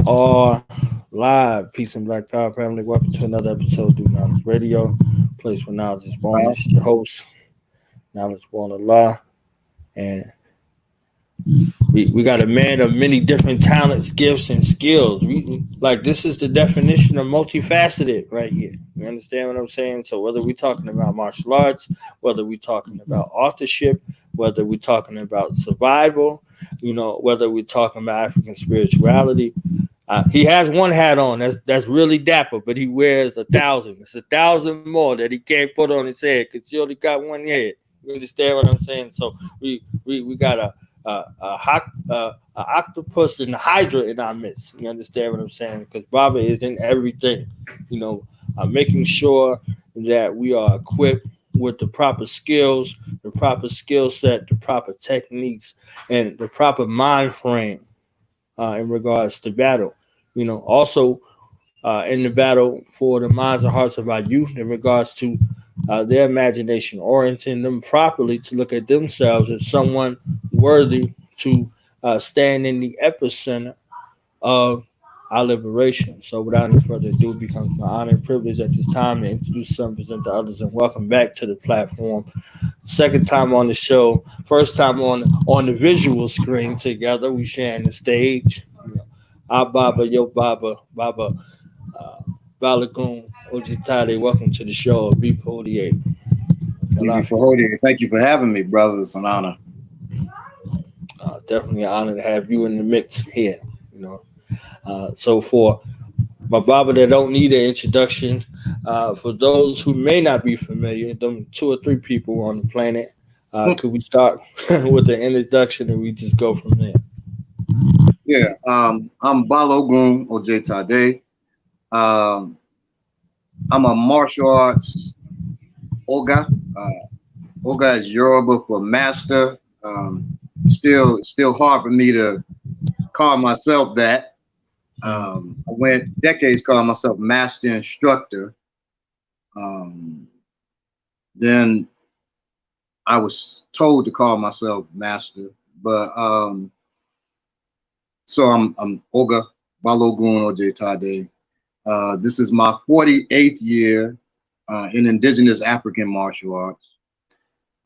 are live. Peace and Black Power family. Welcome to another episode of Do Knowledge Radio. Place where knowledge is born. Well, It's your host, Knowledge Born Allah. And we got a man of many different talents, gifts, and skills. This is the definition of multifaceted right here. You understand what I'm saying? So whether we're talking about martial arts, whether we're talking about authorship, whether we're talking about survival, whether we're talking about African spirituality, he has one hat on that's really dapper, but he wears 1,000. It's 1,000 more that he can't put on his head because he only got one head. You understand what I'm saying? So we got a octopus and a hydra in our midst. You understand what I'm saying? Because Baba is in everything. Making sure that we are equipped with the proper skills, the proper skill set, the proper techniques, and the proper mind frame in regards to battle. Also in the battle for the minds and hearts of our youth in regards to their imagination, orienting them properly to look at themselves as someone worthy to stand in the epicenter of our liberation. So without any further ado, it becomes my honor and privilege at this time to introduce some, present the others, and welcome back to the platform. Second time on the show, first time on the visual screen together. We sharing the stage. Our Baba, your Baba, Baba Balogun Ojetade. Welcome to the show of B48. Thank you for having me, brother. It's an honor. Definitely an honor to have you in the mix here. So for my Baba that don't need an introduction, for those who may not be familiar, them 2 or 3 people on the planet, could we start with the introduction and we just go from there? Yeah, I'm Balogun Ojetade. I'm a martial arts Oga. Oga is Yoruba for master. Still hard for me to call myself that. I went decades calling myself master instructor. Then I was told to call myself master, but so I'm Oga Balogun Ojetade. This is my 48th year in indigenous African martial arts.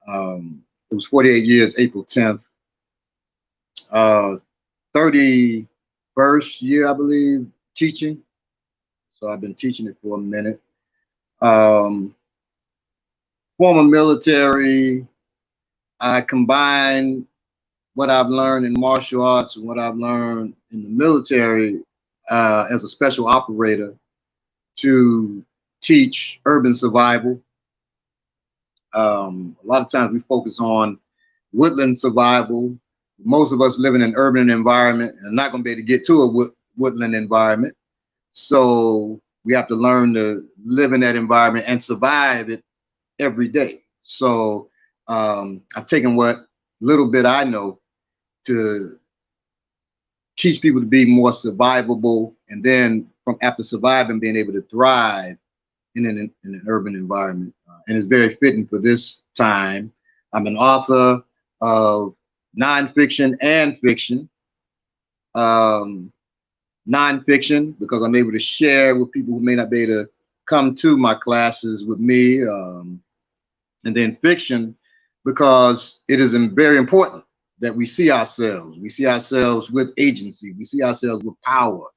It was 48 years, April 10th. 31st year, I believe, teaching. So I've been teaching it for a minute. Former military, I combine what I've learned in martial arts and what I've learned in the military as a special operator to teach urban survival. A lot of times we focus on woodland survival. Most of us live in an urban environment and not going to be able to get to a woodland environment. So we have to learn to live in that environment and survive it every day. So I've taken what little bit I know to teach people to be more survivable, and then from after surviving, being able to thrive in an urban environment. And it's very fitting for this time. I'm an author of nonfiction and fiction. Nonfiction, because I'm able to share with people who may not be able to come to my classes with me. And then fiction, because it is very important that we see ourselves. We see ourselves with agency. We see ourselves with power,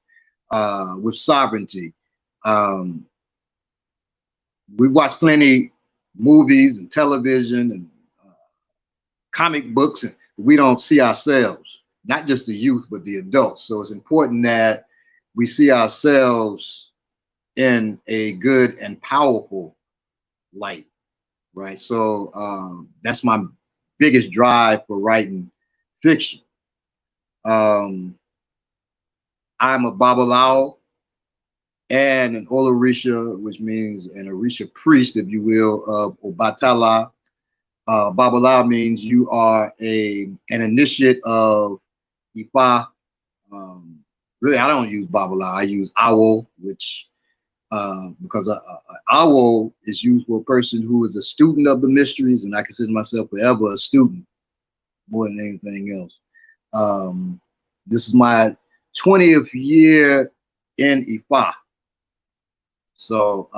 with sovereignty. We watch plenty movies and television and comic books, and we don't see ourselves, not just the youth, but the adults. So it's important that we see ourselves in a good and powerful light, right? So that's my biggest drive for writing fiction. I'm a Babalawo and an Olorisha, which means an Orisha priest, if you will, of Obatala. Babalawo means you are an initiate of Ifa. Really, I don't use Babalawo. I use Awo, which because Awo is used for a person who is a student of the mysteries, and I consider myself forever a student more than anything else. This is my 20th year in Ifa. So,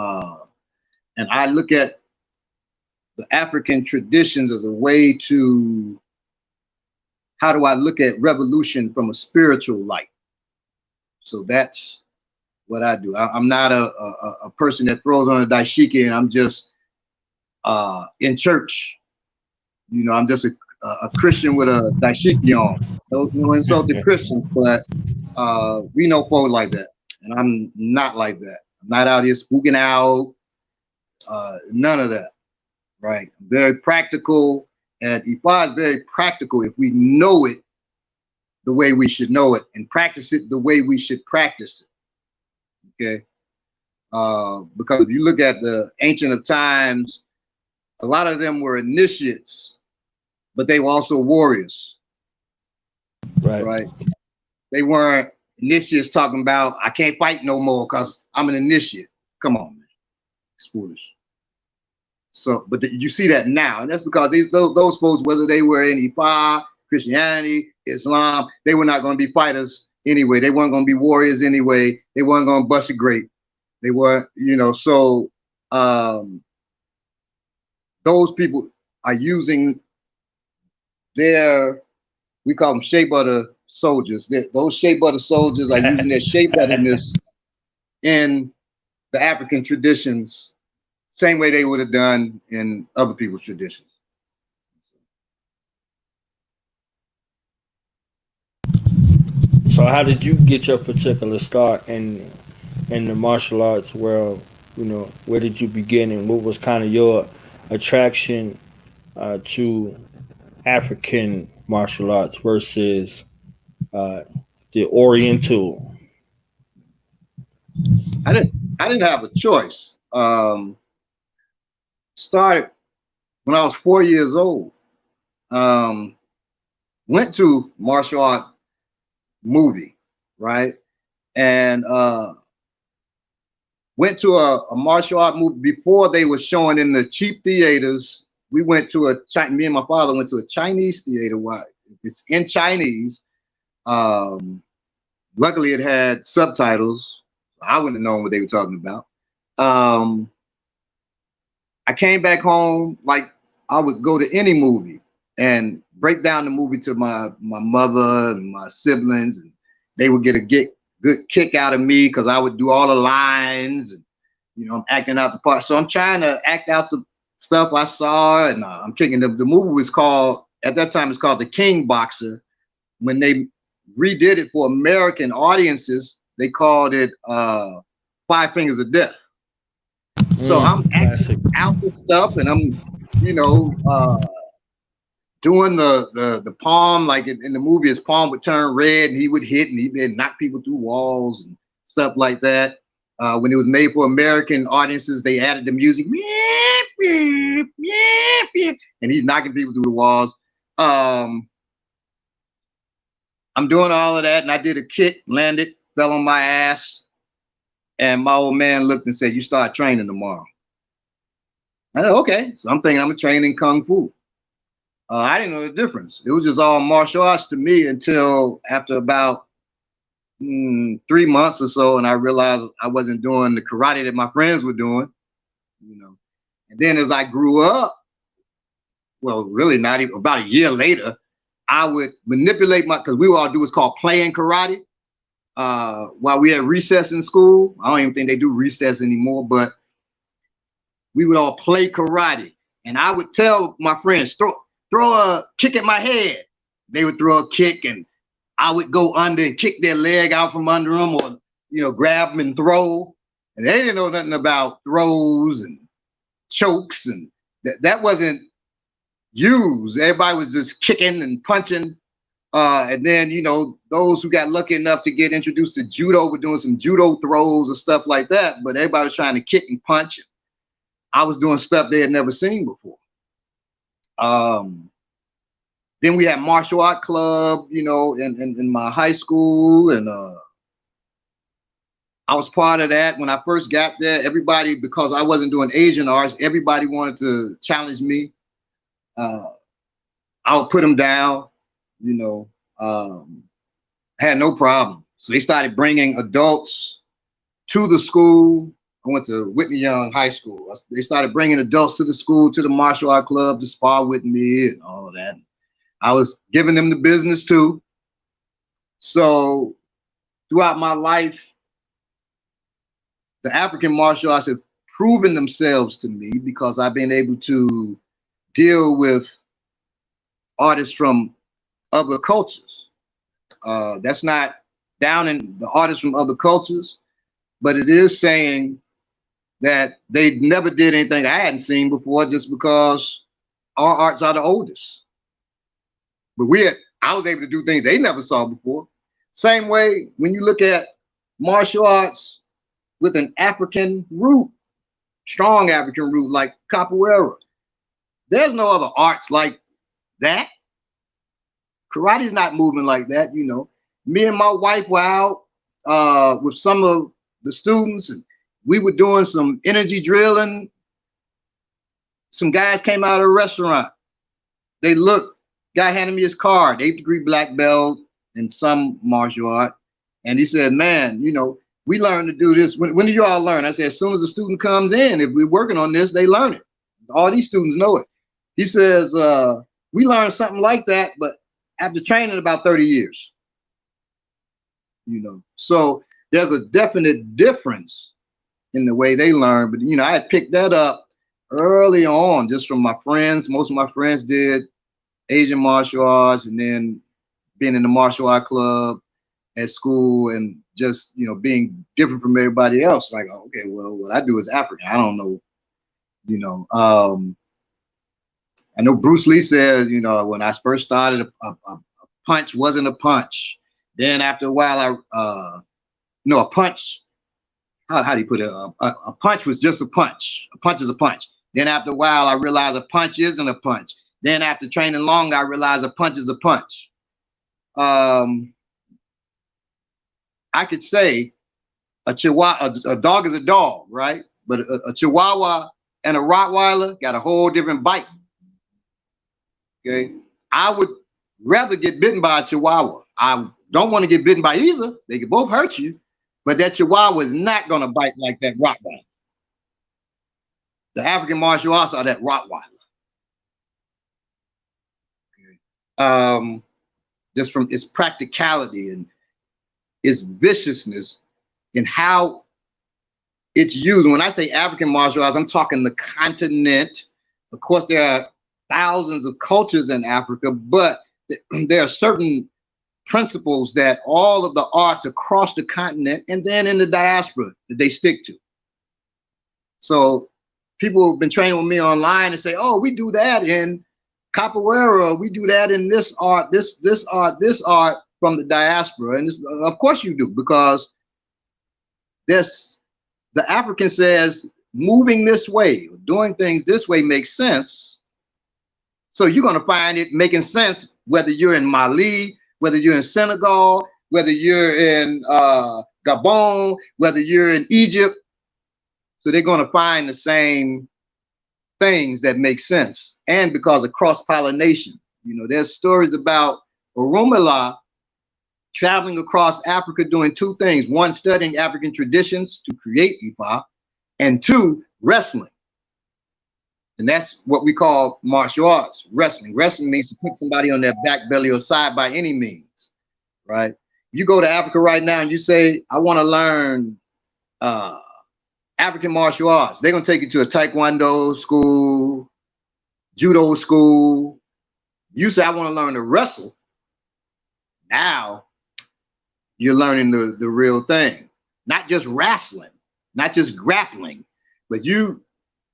and I look at the African traditions as a way to, how do I look at revolution from a spiritual light? So that's what I do. I'm not a person that throws on a dashiki and I'm just in church. You know, I'm just a Christian with a dashiki on. No insult to Christians, but we know folk like that. And I'm not like that. I'm not out here spooking out. None of that. Right. Very practical. And Ifa is very practical if we know it the way we should know it and practice it the way we should practice it. Okay. Because if you look at the ancient of times, a lot of them were initiates, but they were also warriors. Right. Right. They weren't initiates talking about, I can't fight no more because I'm an initiate. Come on, man. It's foolish. So, but you see that now, and that's because those folks, whether they were in Ifa, Christianity, Islam, they were not going to be fighters anyway. They weren't going to be warriors anyway. They weren't going to bust a grape. They weren't, you know. So those people are using their, we call them shea butter soldiers. Those shea butter soldiers are using their shea butterness in the African traditions, same way they would have done in other people's traditions. So how did you get your particular start in the martial arts world? You know, where did you begin, and what was kind of your attraction to African martial arts versus the Oriental? I didn't have a choice. Started when I was 4 years old. Went to martial art movie, right? And went to a martial art movie before they were showing in the cheap theaters. We went to me and my father went to a Chinese theater. Why? It's in Chinese. Luckily, it had subtitles. I wouldn't have known what they were talking about. I came back home like I would go to any movie and break down the movie to my mother and my siblings, and they would get a good kick out of me because I would do all the lines and, you know, I'm acting out the part. So I'm trying to act out the stuff I saw, and I'm kicking the movie was called, at that time it's called The King Boxer. When they redid it for American audiences, they called it Five Fingers of Death. So I'm acting out the stuff, and I'm, you know, doing the palm, like in the movie, his palm would turn red and he would hit and he'd knock people through walls and stuff like that. When it was made for American audiences, they added the music, and he's knocking people through the walls. I'm doing all of that, and I did a kick, landed, fell on my ass, and my old man looked and said, "You start training tomorrow." I said, "Okay." So I'm thinking I'm training Kung Fu. I didn't know the difference. It was just all martial arts to me until after about 3 months or so, and I realized I wasn't doing the karate that my friends were doing, you know. And then as I grew up, well, really not even about a year later, I would manipulate because we would all do what's called playing karate. While we had recess in school, I don't even think they do recess anymore, but we would all play karate, and I would tell my friends, throw a kick at my head. They would throw a kick, and I would go under and kick their leg out from under them, or, you know, grab them and throw. And they didn't know nothing about throws and chokes, and that wasn't used. Everybody was just kicking and punching. And then, you know, those who got lucky enough to get introduced to judo were doing some judo throws and stuff like that. But everybody was trying to kick and punch. I was doing stuff they had never seen before. Then we had martial art club, you know, in my high school, and I was part of that. When I first got there, everybody, because I wasn't doing Asian arts, everybody wanted to challenge me. I would put them down, you know, had no problem. So they started bringing adults to the school. I went to Whitney Young High School. They started bringing adults to the school, to the martial art club to spar with me and all of that. I was giving them the business too. So throughout my life, the African martial arts have proven themselves to me because I've been able to deal with artists from other cultures. That's not down in the artists from other cultures, but it is saying that they never did anything I hadn't seen before just because our arts are the oldest. But I was able to do things they never saw before. Same way when you look at martial arts with an African root, strong African root like capoeira. There's no other arts like that. Karate's not moving like that, you know. Me and my wife were out with some of the students, and we were doing some energy drilling. Some guys came out of a restaurant. They looked, guy handed me his card, 8th degree black belt in some martial art. And he said, man, you know, we learned to do this. When do you all learn? I said, as soon as the student comes in, if we're working on this, they learn it. All these students know it. He says, we learned something like that, but after training about 30 years, you know. So there's a definite difference in the way they learn. But, you know, I had picked that up early on just from my friends. Most of my friends did Asian martial arts, and then being in the martial art club at school and just, you know, being different from everybody else. Like, okay, well, what I do is African. I don't know, you know. I know Bruce Lee says, you know, when I first started, a punch wasn't a punch. Then after a while, a punch, how do you put it? A punch was just a punch. A punch is a punch. Then after a while, I realized a punch isn't a punch. Then after training long, I realized a punch is a punch. I could say a chihuahua, a dog is a dog, right? But a chihuahua and a Rottweiler got a whole different bite. Okay, I would rather get bitten by a chihuahua. I don't want to get bitten by either. They can both hurt you, but that chihuahua is not going to bite like that Rottweiler. The African martial arts are that Rottweiler. Okay. Just from its practicality and its viciousness and how it's used. When I say African martial arts, I'm talking the continent. Of course, there are thousands of cultures in Africa, but there are certain principles that all of the arts across the continent and then in the diaspora that they stick to. So people have been training with me online and say, oh, we do that in capoeira, we do that in this art, this art from the diaspora. And of course you do, because the African says moving this way, doing things this way makes sense. So you're going to find it making sense whether you're in Mali, whether you're in Senegal, whether you're in Gabon, whether you're in Egypt. So they're going to find the same things that make sense. And because of cross-pollination, you know, there's stories about Orunmila traveling across Africa doing two things. One, studying African traditions to create Ifa, and two, wrestling. And that's what we call martial arts, wrestling. Wrestling means to put somebody on their back, belly, or side by any means, right? You go to Africa right now and you say, I want to learn African martial arts. They're going to take you to a Taekwondo school, judo school. You say, I want to learn to wrestle. Now you're learning the real thing. Not just wrestling, not just grappling, but you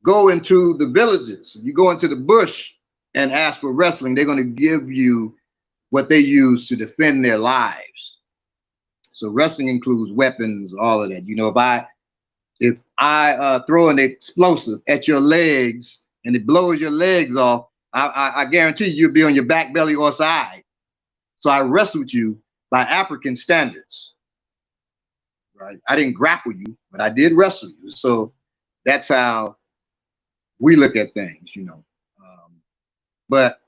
go into the villages, you go into the bush and ask for wrestling. They're going to give you what they use to defend their lives. So wrestling includes weapons, all of that. You know, if I throw an explosive at your legs and it blows your legs off, I guarantee you'll be on your back, belly, or side. So I wrestled you by African standards, right? I didn't grapple you, but I did wrestle you. So that's how we look at things, you know. But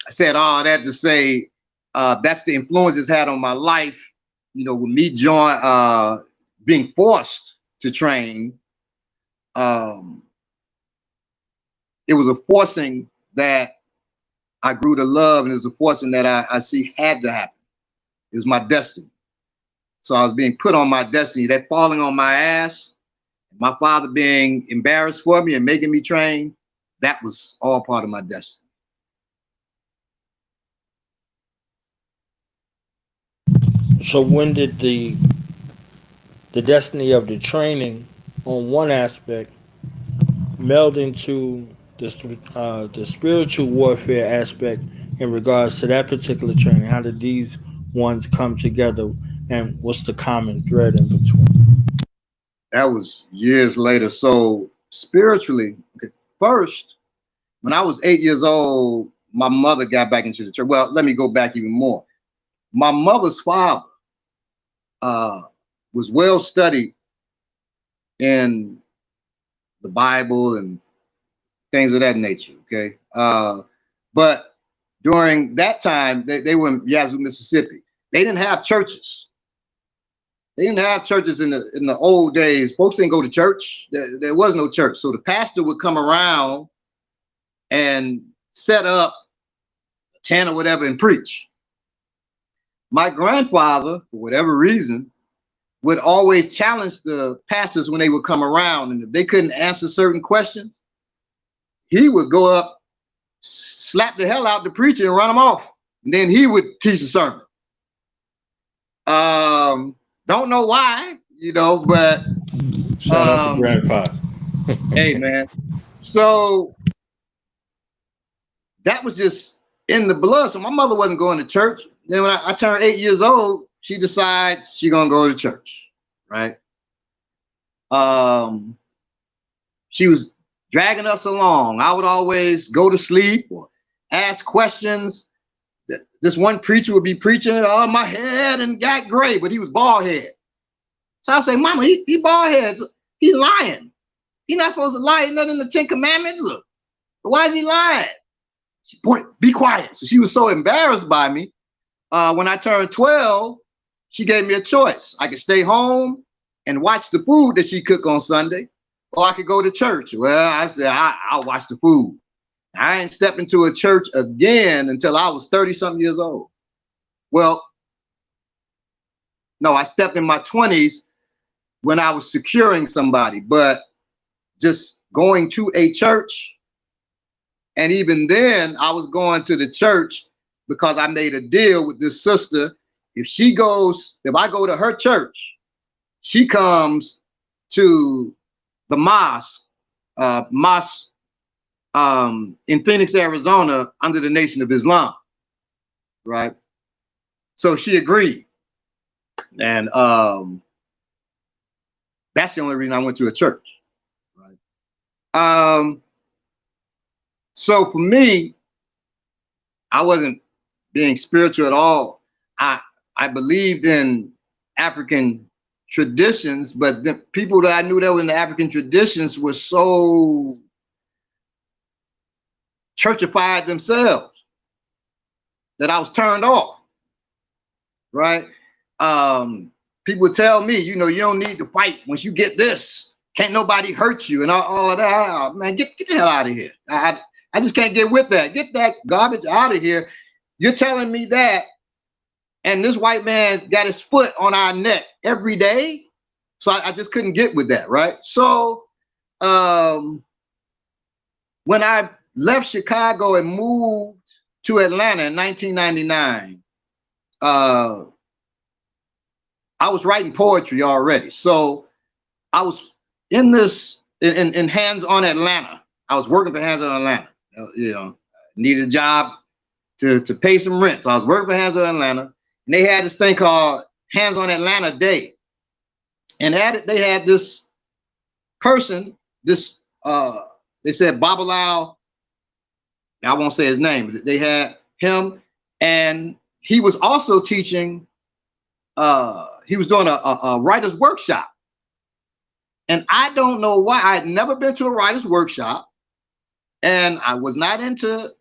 I said all that to say that's the influence it's had on my life, with me being forced to train, it was a forcing that I grew to love, and it was a forcing that I see had to happen. It was my destiny. So I was being put on my destiny. That falling on my ass, my father being embarrassed for me and making me train, that was all part of my destiny. So when did the destiny of the training on one aspect meld into the spiritual warfare aspect in regards to that particular training? How did these ones come together, and what's the common thread in between? That was years later. So spiritually, okay, first, when I was 8 years old, my mother got back into the church. Well, let me go back even more. My mother's father was well studied in the Bible and things of that nature. Okay. But during that time, they were in Yazoo, Mississippi. They didn't have churches. They didn't have churches in the old days. Folks didn't go to church. There was no church. So the pastor would come around and set up a tent or whatever and preach. My grandfather, for whatever reason, would always challenge the pastors when they would come around. And if they couldn't answer certain questions, he would go up, slap the hell out the preacher and run him off. And then he would teach a sermon. Don't know why, but Shout out to grandpa. hey, man. So that was just in the blood. So my mother wasn't going to church. Then when I turned 8 years old, she decided she's gonna go to church, right? She was dragging us along. I would always go to sleep or ask questions. This one preacher would be preaching on my head and got gray, but he was bald head. So I say, Mama, he bald head. He lying. He's not supposed to lie. He's not in the 10 Commandments. Why is he lying? She, boy, be quiet. So she was so embarrassed by me. When I turned 12, she gave me a choice. I could stay home and watch the food that she cooked on Sunday, or I could go to church. Well, I said, I'll watch the food. I ain't stepped into a church again until I was 30-something years old. Well, no, I stepped in my 20s when I was securing somebody, but just going to a church, and even then, I was going to the church because I made a deal with this sister. If I go to her church, she comes to the mosque in Phoenix, Arizona, under the Nation of Islam, right? So she agreed, and that's the only reason I went to a church, right? So for me, I wasn't being spiritual at all. I believed in African traditions, but the people that I knew that were in the African traditions were so churchified themselves that I was turned off, right? People would tell me, you don't need to fight. Once you get this, can't nobody hurt you and all of that. Oh, man, get the hell out of here. I just can't get with that. Get that garbage out of here. You're telling me that, and this white man got his foot on our neck every day. So I just couldn't get with that, right? So when I left Chicago and moved to Atlanta in 1999, I was writing poetry already. So I was in Hands on Atlanta. I was working for Hands on Atlanta. Needed a job to pay some rent. So I was working for Hands on Atlanta, and they had this thing called Hands on Atlanta Day. And at it, they had this person, they said Baba I won't say his name, but they had him, and he was also teaching, he was doing a writer's workshop. And I don't know why. I had never been to a writer's workshop, and I was not into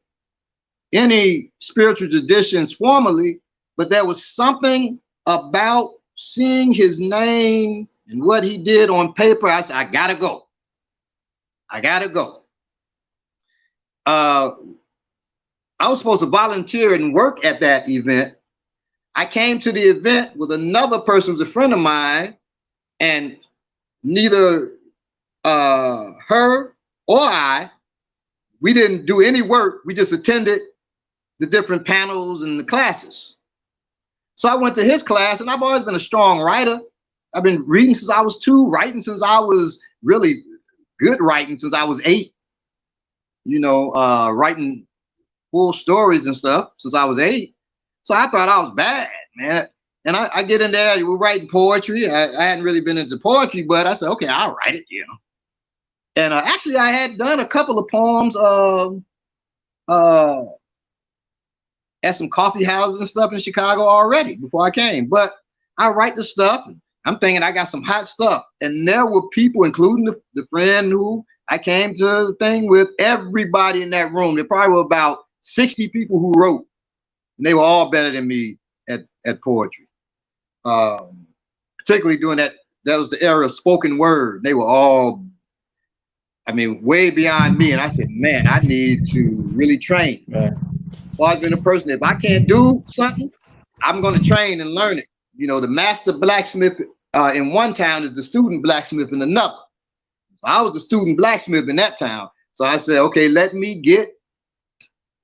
any spiritual traditions formally, but there was something about seeing his name and what he did on paper, I said, I gotta go. I gotta go. I was supposed to volunteer and work at that event. I came to the event with another person who was a friend of mine, and neither her or I, we didn't do any work. We just attended the different panels and the classes. So I went to his class, and I've always been a strong writer. I've been reading since I was 2, writing since I was really good writing since I was 8. You know, writing full stories and stuff since I was 8. So I thought I was bad, man. And I get in there, we're writing poetry. I hadn't really been into poetry, but I said, okay, I'll write it, you know. And actually, I had done a couple of poems at some coffee houses and stuff in Chicago already before I came. But I write the stuff. I'm thinking I got some hot stuff. And there were people, including the friend who I came to the thing with, everybody in that room. There probably were about 60 people who wrote. And they were all better than me at poetry. Particularly during that was the era of spoken word. They were all, I mean, way beyond me. And I said, man, I need to really train. Right. Well, I've been a person, if I can't do something, I'm going to train and learn it. You know, the master blacksmith in one town is the student blacksmith in another. So I was the student blacksmith in that town. So I said, okay, let me get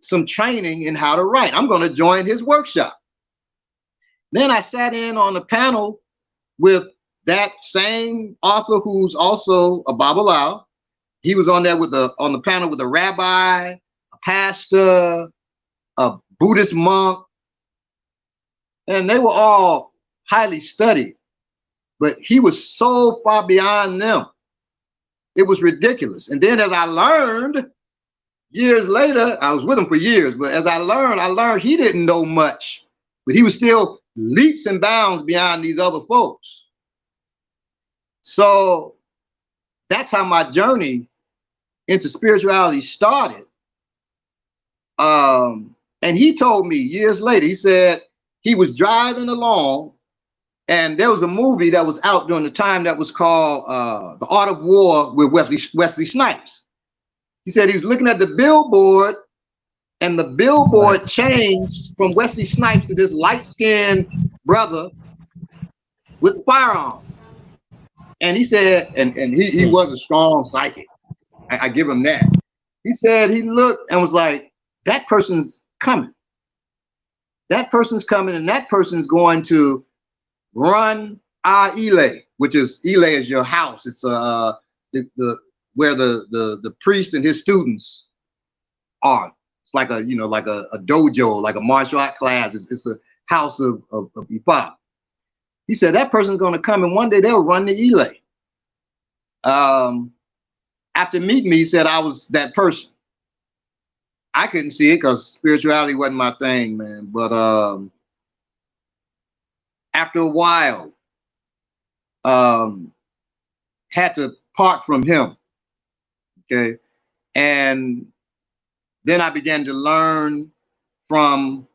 some training in how to write. I'm going to join his workshop. Then I sat in on a panel with that same author who's also a Babalawo. He was on there with on the panel with a rabbi, a pastor, a Buddhist monk, and they were all highly studied, but he was so far beyond them. It was ridiculous. And then as I learned years later, I was with him for years, but as I learned he didn't know much, but he was still leaps and bounds beyond these other folks. So that's how my journey into spirituality started. And he told me years later, he said he was driving along and there was a movie that was out during the time that was called The Art of War with Wesley Snipes. He said he was looking at the billboard and the billboard changed from Wesley Snipes to this light-skinned brother with a firearm. And he said, and he was a strong psychic. I give him that. He said he looked and was like, that person's coming. That person's coming, and that person's going to run our Ile, which is Ile is your house. It's where the priest and his students are. It's like a dojo, like a martial art class. It's a house of Ifa. He said that person's going to come, and one day they'll run the Ile. After meeting me, he said I was that person. I couldn't see it because spirituality wasn't my thing, man. But after a while, had to part from him. Okay. And then I began to learn from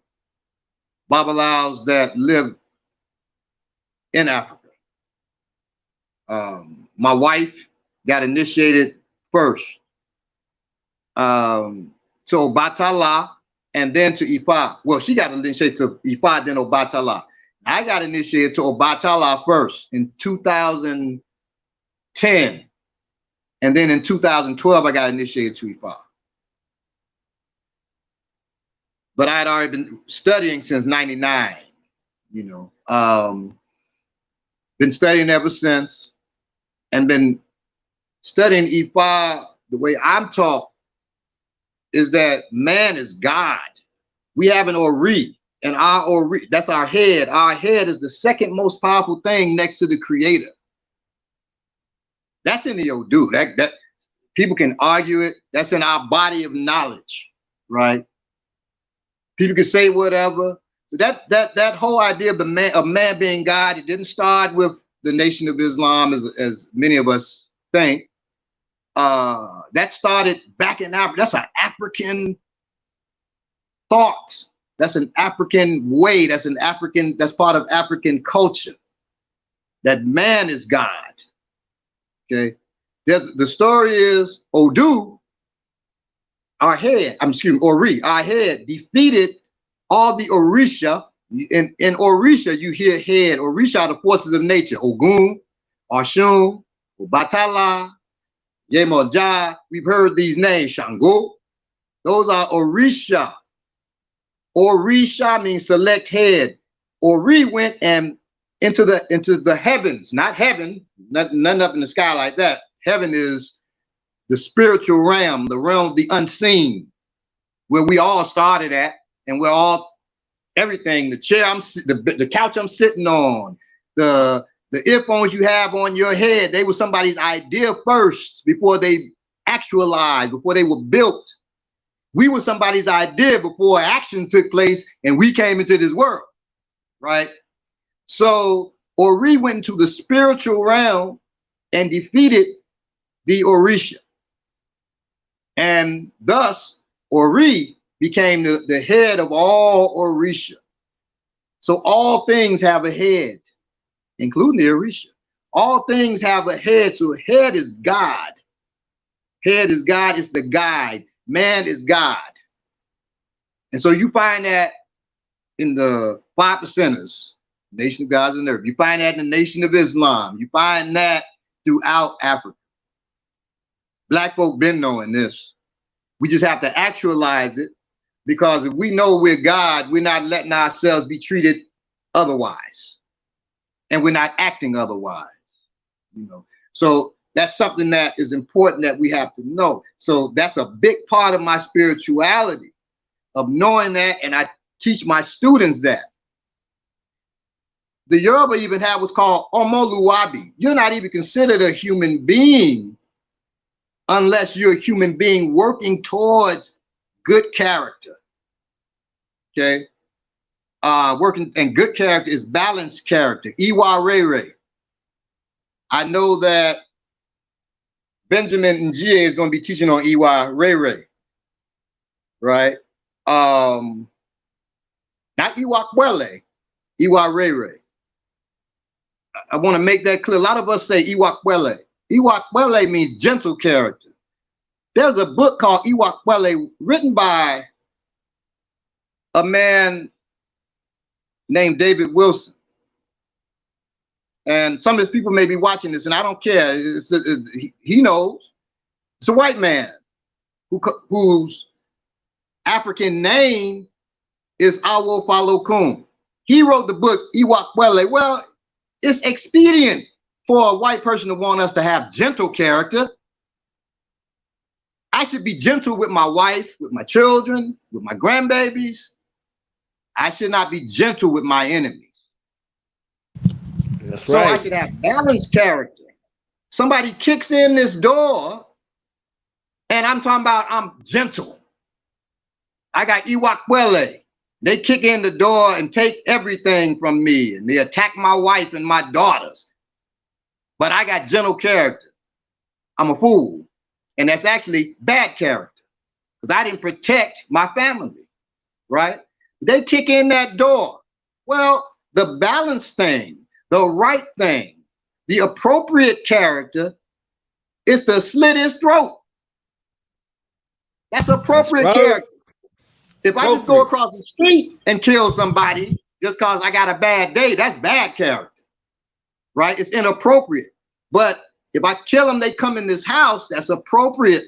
Babalawos that live in Africa. My wife got initiated first to Obatala and then to Ifa. Well, she got initiated to Ifa, then Obatala. I got initiated to Obatala first in 2010. And then in 2012, I got initiated to Ifa. But I had already been studying since 99, you know. Been studying ever since and been studying Ifa the way I'm taught is that man is God. We have an Ori, and our Ori, that's our head. Our head is the second most powerful thing next to the creator. That's in the Odu. That people can argue it. That's in our body of knowledge, right? People can say whatever. So that whole idea of man being God, it didn't start with the Nation of Islam as many of us think. That started back in Africa. That's an African thought. That's an African way. That's part of African culture. that man is God. Okay, the story is Odu, our head, Ori, our head, defeated all the Orisha. In Orisha, you hear head. Orisha are the forces of nature. Ogun, Oshun, Obatala, Yemoja. We've heard these names. Shango. Those are Orisha. Orisha means select head. Ori went and into the heavens, not heaven, nothing up in the sky like that. Heaven is the spiritual realm, the realm of the unseen, where we all started at, and we're all everything. The chair, the couch I'm sitting on, the earphones you have on your head, they were somebody's idea first before they actualized, before they were built. We were somebody's idea before action took place and we came into this world, right? So Ori went into the spiritual realm and defeated the Orisha. And thus Ori became the head of all Orisha. So all things have a head, including the Orisha. All things have a head, so head is God. Head is God, it's the guide. Man is God. And so you find that in the 5 percenters, Nation of Gods and Earth. You find that in the Nation of Islam. You find that throughout Africa. Black folk been knowing this. We just have to actualize it, because if we know we're God, we're not letting ourselves be treated otherwise. And we're not acting otherwise. You know, so that's something that is important that we have to know. So that's a big part of my spirituality, of knowing that, and I teach my students that. The Yoruba even have what's called Omoluwabi. You're not even considered a human being unless you're a human being working towards good character. Okay? Working, and good character is balanced character. Iwa Rere. I know that Benjamin Njie is going to be teaching on Iwa Rere. Right? Not Iwa Kwele, Iwa Rere. I want to make that clear. A lot of us say Iwa Kwele. Iwa Kwele means gentle character. There's a book called Iwa Kwele written by a man named David Wilson. And some of his people may be watching this, and I don't care. He knows. It's a white man whose African name is Awo Falokun. He wrote the book Iwa Kwele. Well, it's expedient for a white person to want us to have gentle character. I should be gentle with my wife, with my children, with my grandbabies. I should not be gentle with my enemies. That's so right. I should have balanced character. Somebody kicks in this door and I'm talking about I'm gentle. I got Iwakwele. They kick in the door and take everything from me, and they attack my wife and my daughters. But I got gentle character. I'm a fool. And that's actually bad character, because I didn't protect my family, right? They kick in that door. Well, the balanced thing, the right thing, the appropriate character is to slit his throat. That's appropriate character. If I just go across the street and kill somebody just because I got a bad day, that's bad character, right? It's inappropriate. But if I kill them, they come in this house, that's appropriate.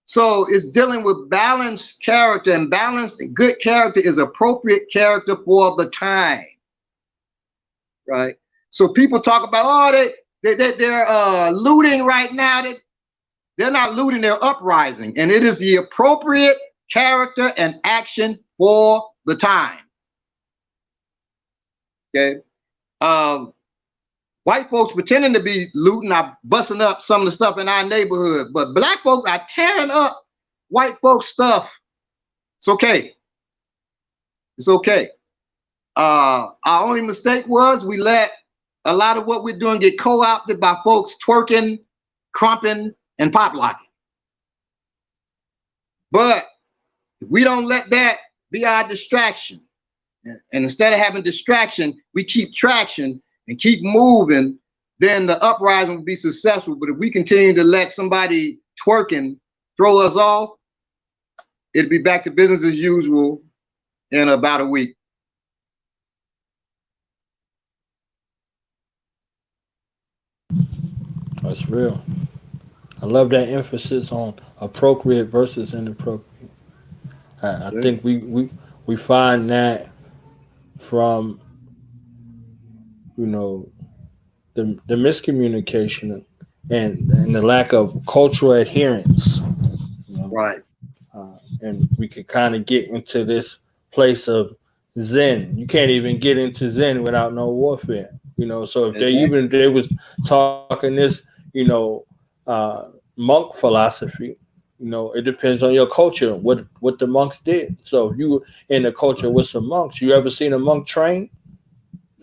So it's dealing with balanced character, and balanced and good character is appropriate character for the time, right? So people talk about, oh, they're looting right now. They're not looting, they're uprising. And it is the appropriate character and action for the time. Okay. White folks pretending to be looting are busting up some of the stuff in our neighborhood, but black folks are tearing up white folks' stuff. It's okay. It's okay. Our only mistake was we let a lot of what we're doing get co-opted by folks twerking, crumping, and pop locking. But if we don't let that be our distraction, and instead of having distraction, we keep traction, and keep moving, then the uprising will be successful. But if we continue to let somebody twerking throw us off, it'll be back to business as usual in about a week. That's real. I love that emphasis on appropriate versus inappropriate. I think we find that from, you know, the miscommunication and the lack of cultural adherence. You know? Right. And we could kind of get into this place of Zen. You can't even get into Zen without no warfare. You know, so if they was talking this, you know, monk philosophy, you know, it depends on your culture, what the monks did. So if you were in a culture with some monks, you ever seen a monk train?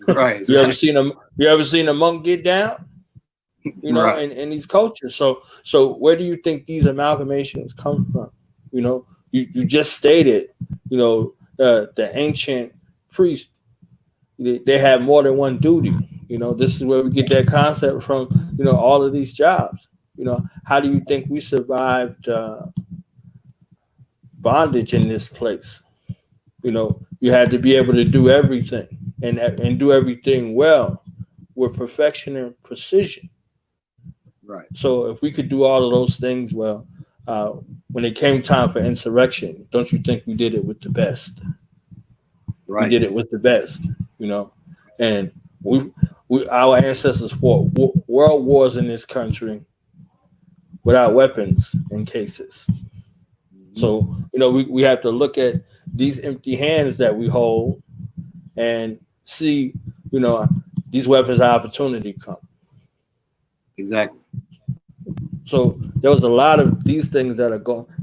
Right. You ever seen a monk get down? You know, Right. in these cultures. So where do you think these amalgamations come from? You know, you just stated, you know, the ancient priests, they had more than one duty. You know, this is where we get that concept from, you know, all of these jobs. You know, how do you think we survived bondage in this place? You know, you had to be able to do everything and do everything well with perfection and precision. Right. So if we could do all of those things well, when it came time for insurrection, don't you think we did it with the best? We Right. did it with the best, you know, and we our ancestors fought world wars in this country without weapons in cases. So you know we have to look at these empty hands that we hold and see, you know, these weapons of opportunity come. Exactly. So there was a lot of these things that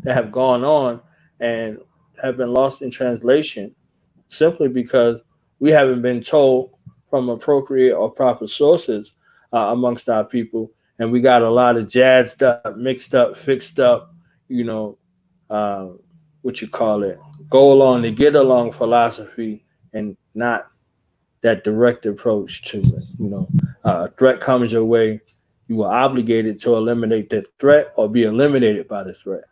have gone on and have been lost in translation simply because we haven't been told from appropriate or proper sources amongst our people, and we got a lot of jazzed up, mixed up, fixed up, you know, uh, what you call it, go along to get along philosophy, and not that direct approach to it. You know, a threat comes your way, you are obligated to eliminate that threat or be eliminated by the threat.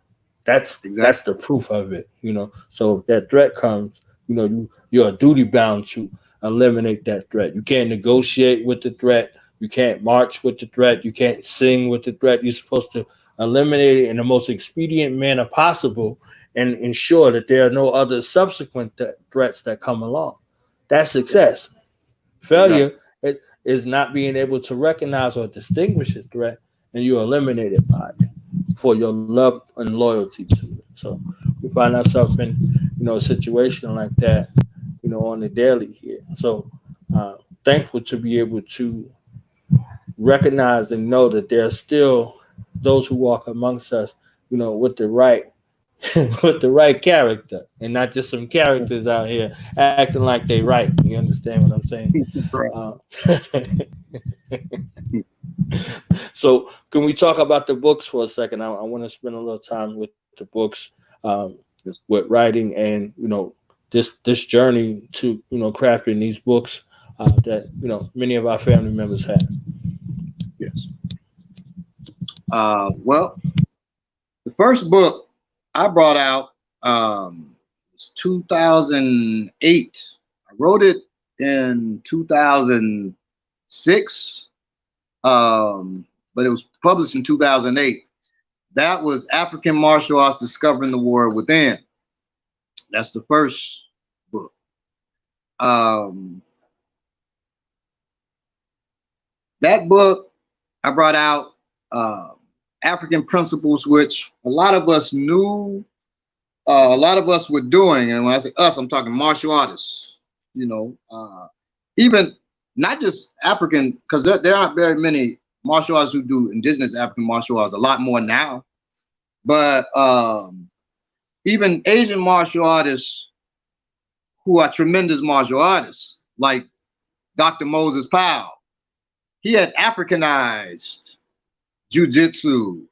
That's Exactly. the proof of it. You know, so if that threat comes, you know, you're duty bound to eliminate that threat. You can't negotiate with the threat. You can't march with the threat. You can't sing with the threat. You're supposed to eliminate it in the most expedient manner possible and ensure that there are no other subsequent threats that come along. That's success. Exactly. Failure is not being able to recognize or distinguish a threat, and you're eliminated by it for your love and loyalty to it. So we find ourselves in, you know, a situation like that, you know, on the daily here. So uh, thankful to be able to recognize and know that there are still those who walk amongst us, you know, with the right with the right character, and not just some characters out here acting like they right. You understand what I'm saying? Right. Uh, so, can we talk about the books for a second? I want to spend a little time with the books, Yes. with writing, and you know, this journey to, you know, crafting these books that, you know, many of our family members have. Yes. Well, the first book I brought out was 2008. I wrote it in 2006, but it was published in 2008. That was African Martial Arts Discovering the War Within. That's the first book. That book I brought out African principles, which a lot of us knew, a lot of us were doing. And when I say us, I'm talking martial artists, you know, even not just African, because there aren't very many martial artists who do indigenous African martial arts, a lot more now. But even Asian martial artists who are tremendous martial artists, like Dr. Moses Powell, he had Africanized jujitsu.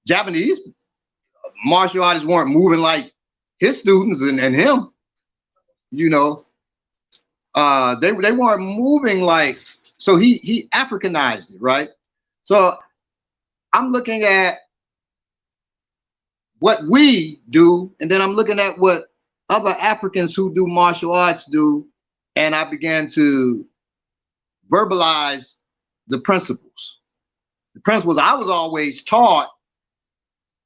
Japanese martial artists weren't moving like his students and him, you know. They weren't moving like, so he Africanized it, right? So I'm looking at what we do, and then I'm looking at what other Africans who do martial arts do, and I began to verbalize the principles. The principles I was always taught,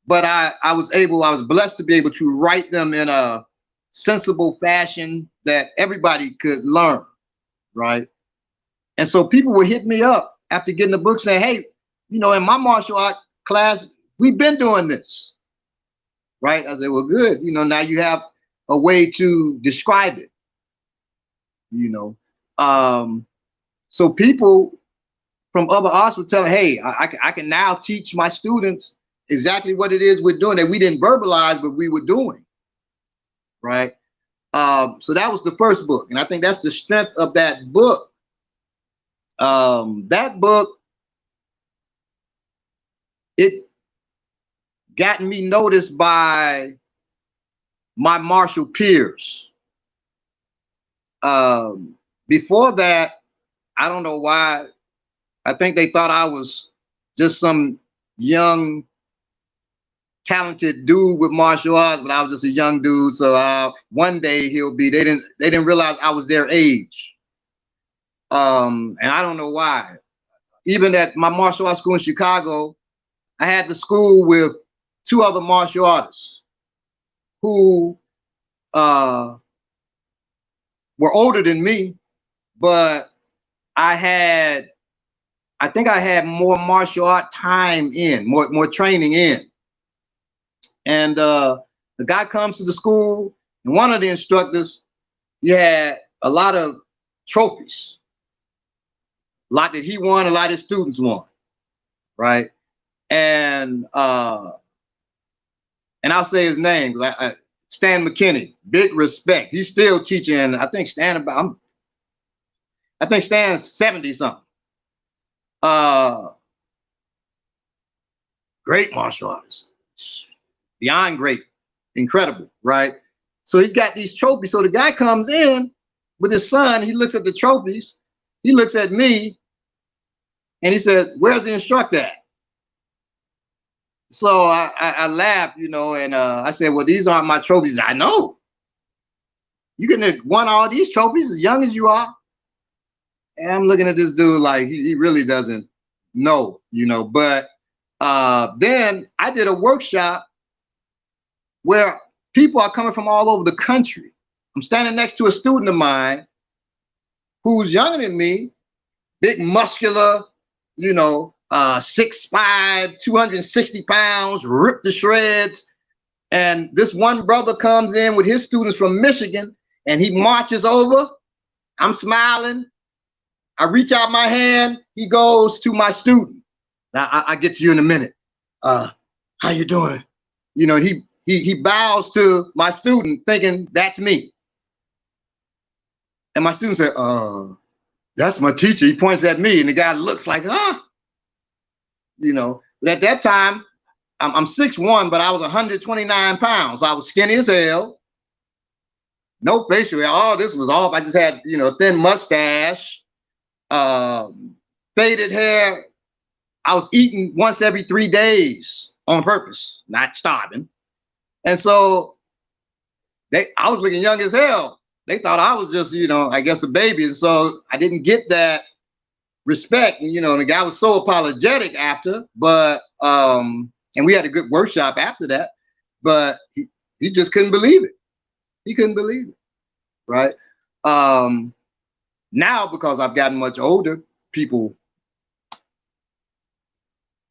but I was blessed to be able to write them in a sensible fashion that everybody could learn, right? And so people would hit me up after getting the book saying, hey, you know, in my martial art class, we've been doing this, right? I said, well, good. You know, now you have a way to describe it, you know. So people from other arts would tell, hey, I can now teach my students exactly what it is we're doing that we didn't verbalize, but we were doing, right? So that was the first book. And I think that's the strength of that book. That book, it got me noticed by my martial peers. Before that, I don't know why, I think they thought I was just some young, talented dude with martial arts, but I was just a young dude. So one day he'll be, they didn't realize I was their age. And I don't know why. Even at my martial arts school in Chicago, I had the school with 2 other martial artists who were older than me, but I think I had more martial art time in, more training in. And the guy comes to the school, and one of the instructors, he had a lot of trophies, a lot that he won, a lot of his students won, right? And I'll say his name, Stan McKinney, big respect. He's still teaching. I think Stan's 70 something. Great martial artist, beyond great, incredible, right? So he's got these trophies. So the guy comes in with his son. He looks at the trophies. He looks at me, and he says, "Where's the instructor at?" So I laughed, you know, and I said, well, these aren't my trophies. I know. You couldn't have won all these trophies as young as you are. And I'm looking at this dude like he really doesn't know, you know. But then I did a workshop where people are coming from all over the country. I'm standing next to a student of mine who's younger than me, big muscular, you know, 6'5", 260 pounds, ripped to shreds. And this one brother comes in with his students from Michigan, and he marches over. I'm smiling. I reach out my hand. He goes to my student. I get to you in a minute. How you doing? You know, he bows to my student, thinking that's me. And my student said, that's my teacher. He points at me, and the guy looks like, you know. But at that time, I'm 6'1", but I was 129 pounds. I was skinny as hell. No facial hair. All this was off. I just had, you know, a thin mustache, faded hair. I was eating once every 3 days on purpose, not starving. And so I was looking young as hell. They thought I was just, you know, I guess a baby. And so I didn't get that respect. And, you know, the guy was so apologetic after, but, and we had a good workshop after that, but he just couldn't believe it. He couldn't believe it, right? Now, because I've gotten much older, people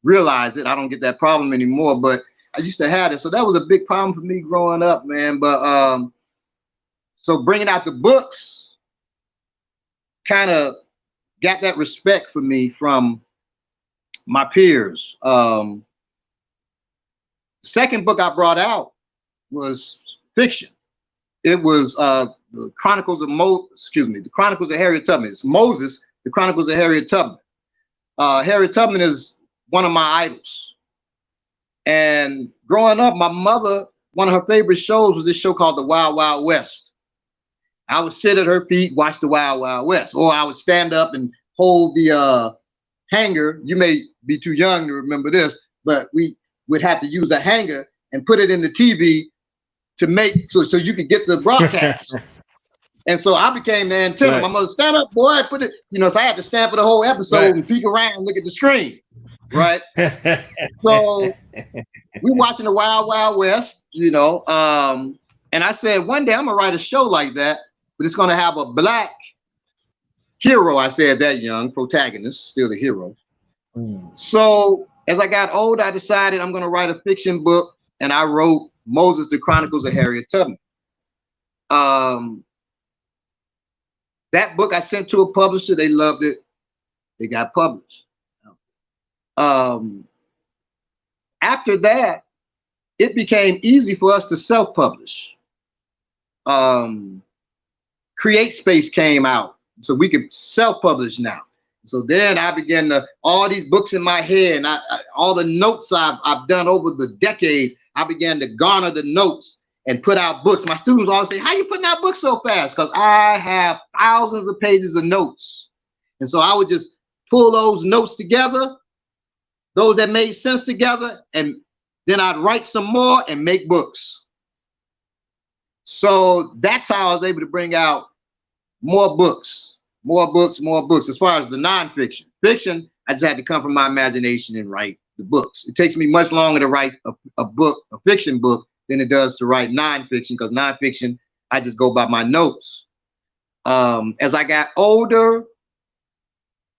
realize it. I don't get that problem anymore, but I used to have it. So that was a big problem for me growing up, man. But so bringing out the books kind of got that respect for me from my peers. The second book I brought out was fiction. It was the Chronicles of the Chronicles of Harriet Tubman. It's Moses, the Chronicles of Harriet Tubman. Harriet Tubman is one of my idols. And growing up, my mother, one of her favorite shows was this show called The Wild Wild West. I would sit at her feet, watch the Wild Wild West, or I would stand up and hold the hanger. You may be too young to remember this, but we would have to use a hanger and put it in the TV to make so you could get the broadcast. And so I became the antenna. Right. My mother, stand up, boy, put it, so I had to stand for the whole episode and peek around and look at the screen. Right. So we watching the Wild Wild West, and I said, one day I'm gonna write a show like that, but it's gonna have a black hero. I said that young protagonist, still the hero. So as I got older, I decided I'm gonna write a fiction book, and I wrote Moses, the Chronicles of Harriet Tubman. That book I sent to a publisher, they loved it. They got published. After that, it became easy for us to self-publish. Create Space came out, so we could self-publish now. So then I began all these books in my head, and all the notes I've done over the decades, I began to garner the notes and put out books. My students always say, how you putting out books so fast? Because I have thousands of pages of notes. And so I would just pull those notes together, those that made sense together, and then I'd write some more and make books. So that's how I was able to bring out more books. As far as the nonfiction. Fiction, I just had to come from my imagination and write the books. It takes me much longer to write a fiction book, than it does to write nonfiction, because nonfiction, I just go by my notes. As I got older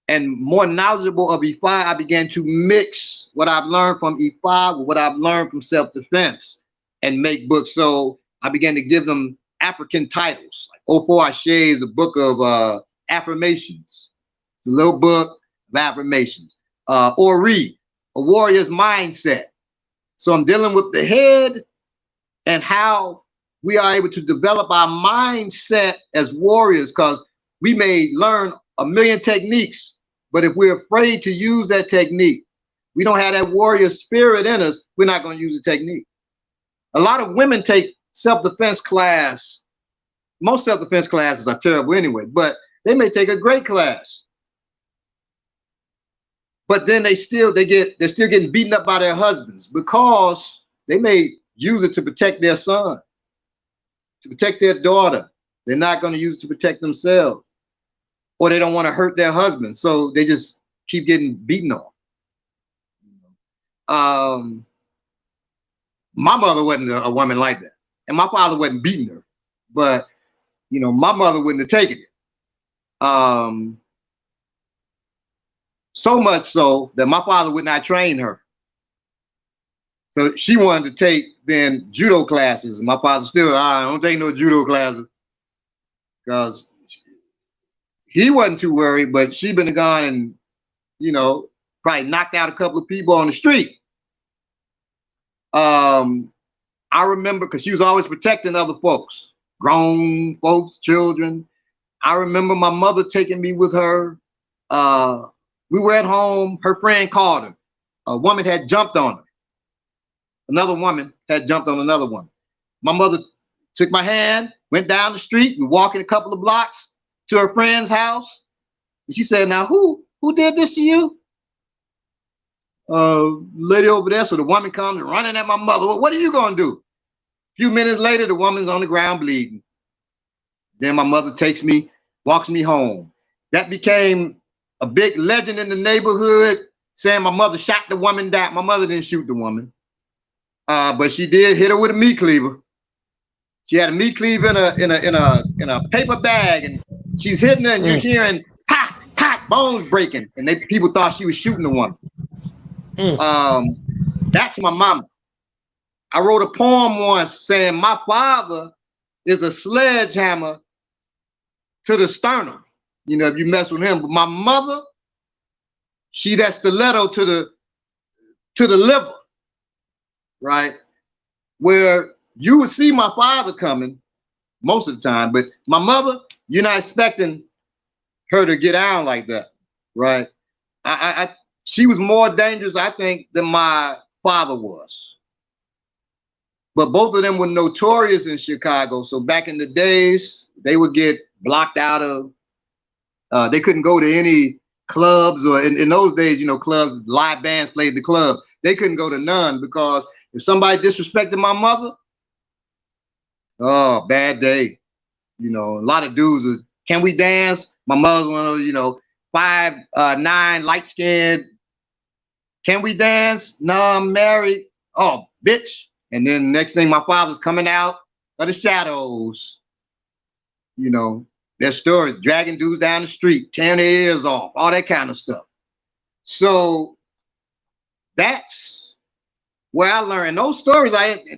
and more knowledgeable of E5, I began to mix what I've learned from E5 with what I've learned from self-defense and make books. So I began to give them African titles. Like Ofo Ashe is a book of affirmations. It's a little book of affirmations. Ori, a warrior's mindset. So I'm dealing with the head and how we are able to develop our mindset as warriors, because we may learn a million techniques, but if we're afraid to use that technique, we don't have that warrior spirit in us, we're not going to use the technique. A lot of women take self-defense class. Most self-defense classes are terrible anyway, but they may take a great class. But then they're still getting beaten up by their husbands, because they may use it to protect their son, to protect their daughter. They're not going to use it to protect themselves, or they don't want to hurt their husband, so they just keep getting beaten on. My mother wasn't a woman like that, and my father wasn't beating her, but my mother wouldn't have taken it. So much so that my father would not train her. So she wanted to take then judo classes, and my father still, I don't take no judo classes, because he wasn't too worried, but she been gone and probably knocked out a couple of people on the street. I remember, because she was always protecting other folks, grown folks, children. I remember my mother taking me with her. We were at home. Her friend called her. A woman had jumped on her. Another woman had jumped on another one. My mother took my hand, went down the street. We walking a couple of blocks to her friend's house. And she said, now who did this to you? Lady over there. So the woman comes running at my mother. Well, what are you going to do? A few minutes later, the woman's on the ground bleeding. Then my mother takes me, walks me home. That became a big legend in the neighborhood, saying my mother shot the woman down. My mother didn't shoot the woman, but she did hit her with a meat cleaver. She had a meat cleaver in a paper bag, and she's hitting her, and you're hearing pop, pop, bones breaking, and people thought she was shooting the woman. That's my mama. I wrote a poem once saying my father is a sledgehammer to the sternum. If you mess with him, but my mother, she that stiletto to the liver, right? Where you would see my father coming most of the time, but my mother, you're not expecting her to get down like that, right? She was more dangerous, I think, than my father was. But both of them were notorious in Chicago. So back in the days, they would get blocked out of. They couldn't go to any clubs, or in those days, you know, clubs, live bands played the club. They couldn't go to none because if somebody disrespected my mother, oh, bad day. You know, a lot of dudes was, can we dance? My mother's one of those, you know, 5'9", light skinned. Can we dance? No, I'm married. Oh, bitch. And then next thing, my father's coming out of the shadows. You know, their stories, dragging dudes down the street, tearing their ears off, all that kind of stuff. So that's where I learned those stories.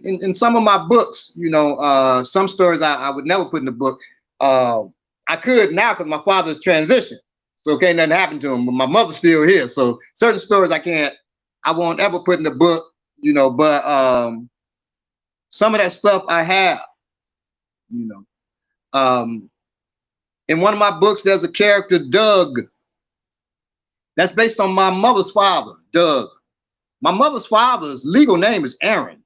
In some of my books, you know, some stories I would never put in the book. I could now because my father's transitioned, so can't nothing happen to him. But my mother's still here, so certain stories I won't ever put in the book, you know. But some of that stuff I have, you know. In one of my books, there's a character, Doug. That's based on my mother's father, Doug. My mother's father's legal name is Aaron,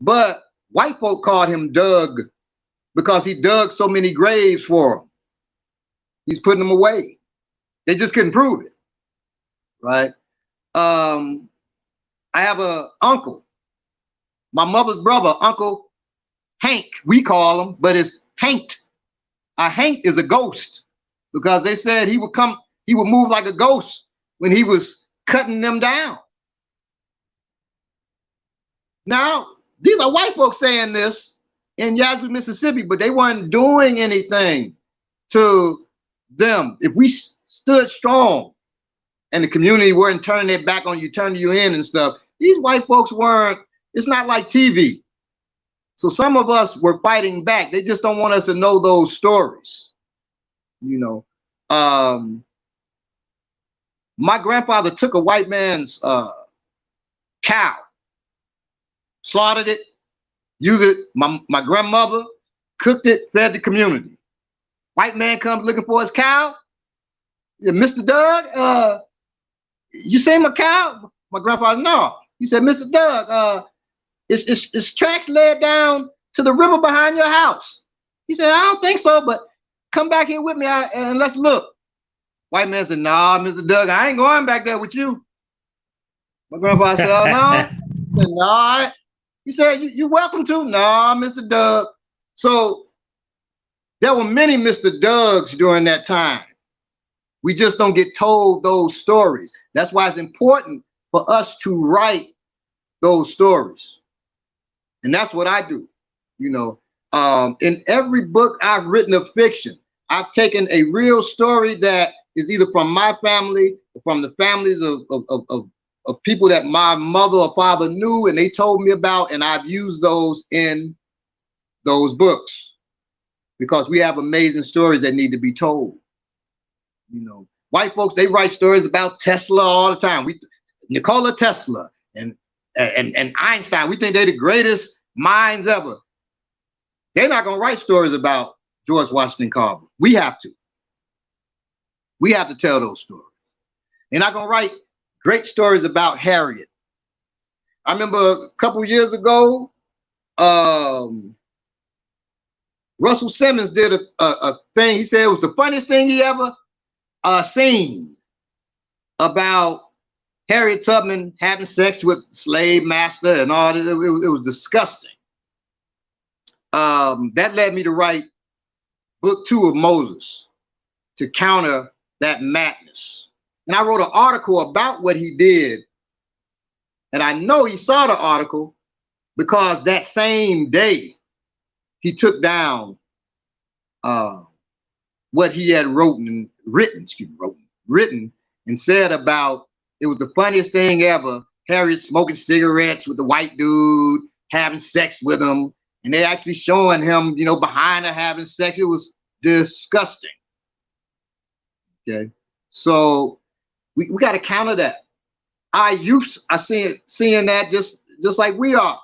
but white folk called him Doug because he dug so many graves for them. He's putting them away. They just couldn't prove it, right? I have a uncle, my mother's brother, Uncle Hank, we call him, but it's Hank. A Hank is a ghost because they said he would move like a ghost when he was cutting them down. Now, these are white folks saying this in Yazoo, Mississippi, but they weren't doing anything to them. If we stood strong and the community weren't turning their back on you, turning you in and stuff, these white folks weren't, it's not like TV. So some of us were fighting back. They just don't want us to know those stories. You know, my grandfather took a white man's cow, slaughtered it, used it. My grandmother cooked it, fed the community. White man comes looking for his cow. Yeah, Mr. Doug, you seen my cow? My grandfather, no. He said, Mr. Doug, it's tracks led down to the river behind your house. He said, I don't think so, but come back here with me and let's look. White man said, nah, Mr. Doug, I ain't going back there with you. My grandfather said, oh, no. He said, no. He said, you welcome to? No, Mr. Doug. So there were many Mr. Dougs during that time. We just don't get told those stories. That's why it's important for us to write those stories. And that's what I do. You know, in every book I've written of fiction, I've taken a real story that is either from my family or from the families of people that my mother or father knew and they told me about, and I've used those in those books because we have amazing stories that need to be told. You know, white folks, they write stories about Tesla all the time. Nikola Tesla and Einstein, we think they're the greatest minds ever. They're not going to write stories about George Washington Carver. We have to. We have to tell those stories. They're not going to write great stories about Harriet. I remember a couple years ago, Russell Simmons did a thing. He said it was the funniest thing he ever seen about Harriet Tubman having sex with slave master and all this. It was disgusting. That led me to write book 2 of Moses to counter that madness. And I wrote an article about what he did. And I know he saw the article because that same day he took down what he had written and said about it was the funniest thing ever. Harriet smoking cigarettes with the white dude, having sex with him, and they actually showing him, you know, behind her having sex. It was disgusting. Okay, so we got to counter that. Our youth are seeing that just like we are.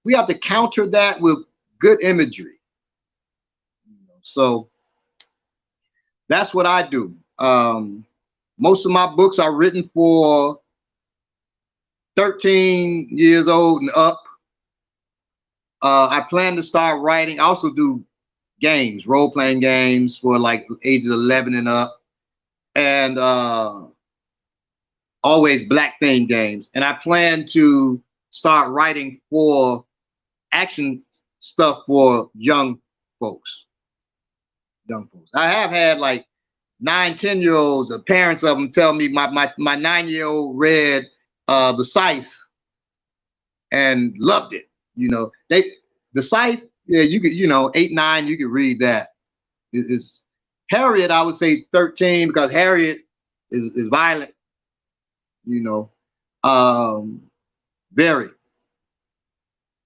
We have to counter that with good imagery. So that's what I do. Most of my books are written for 13 years old and up. I plan to start writing. I also do games, role-playing games for like ages 11 and up, and always black themed games. And I plan to start writing for action stuff for young folks. I have had like 9-10-year-olds, the parents of them tell me my 9-year-old read the Scythe and loved it. You know, the Scythe, yeah, you could, 8, 9, you could read that. It's Harriet, I would say 13, because Harriet is violent, very.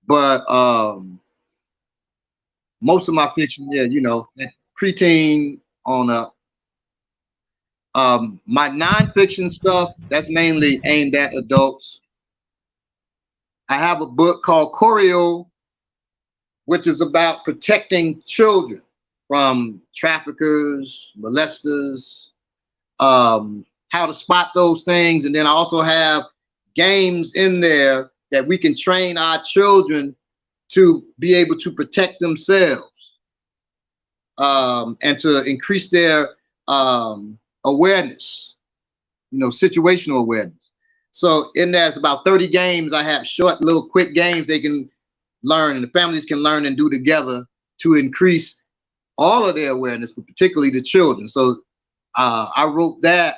But most of my fiction, yeah, preteen on up. My nonfiction stuff, that's mainly aimed at adults. I have a book called Chronicles, which is about protecting children from traffickers, molesters, how to spot those things. And then I also have games in there that we can train our children to be able to protect themselves, and to increase their awareness, situational awareness. So in there's about 30 games. I have short, little, quick games they can learn, and the families can learn and do together to increase all of their awareness, but particularly the children. So I wrote that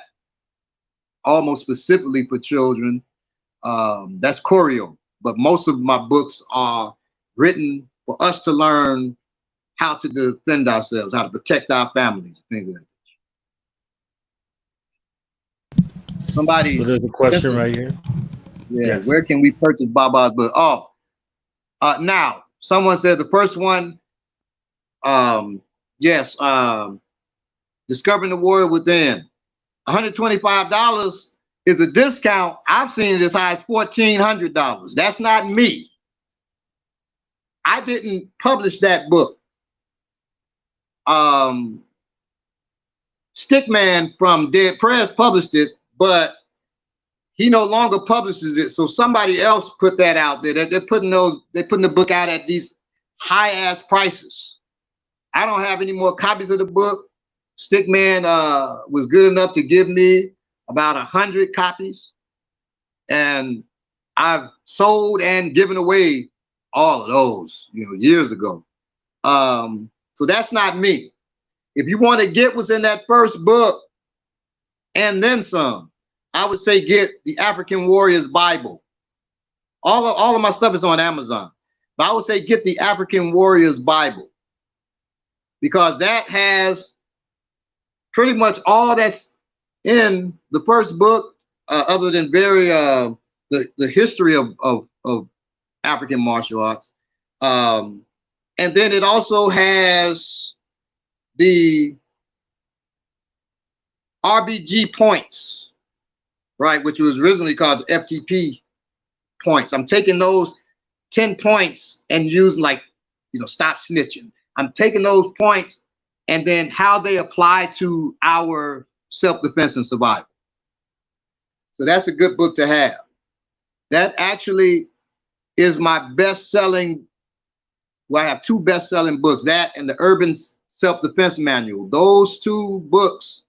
almost specifically for children. That's Choreo, but most of my books are written for us to learn how to defend ourselves, how to protect our families, things like that. Somebody, so there's a question right here. Yeah, where can we purchase Baba's book? Oh, now someone said the first one, yes, Discovering the Warrior Within. $125 is a discount. I've seen it as high as $1,400. That's not me. I didn't publish that book. Stickman from Dead Press published it, but he no longer publishes it. So somebody else put that out there. They're putting the book out at these high ass prices. I don't have any more copies of the book. Stickman was good enough to give me about 100 copies, and I've sold and given away all of those, years ago. So that's not me. If you want to get what's in that first book and then some, I would say get the African Warriors Bible. All of my stuff is on Amazon, but I would say get the African Warriors Bible, because that has pretty much all that's in the first book, other than the history of African martial arts. And then it also has the RBG points, right, which was originally called the FTP points. I'm taking those 10 points and using, like, stop snitching. I'm taking those points and then how they apply to our self-defense and survival. So that's a good book to have. That actually is my best-selling. Well, I have 2 best-selling books, that and the Urban Self-Defense Manual. Those 2 books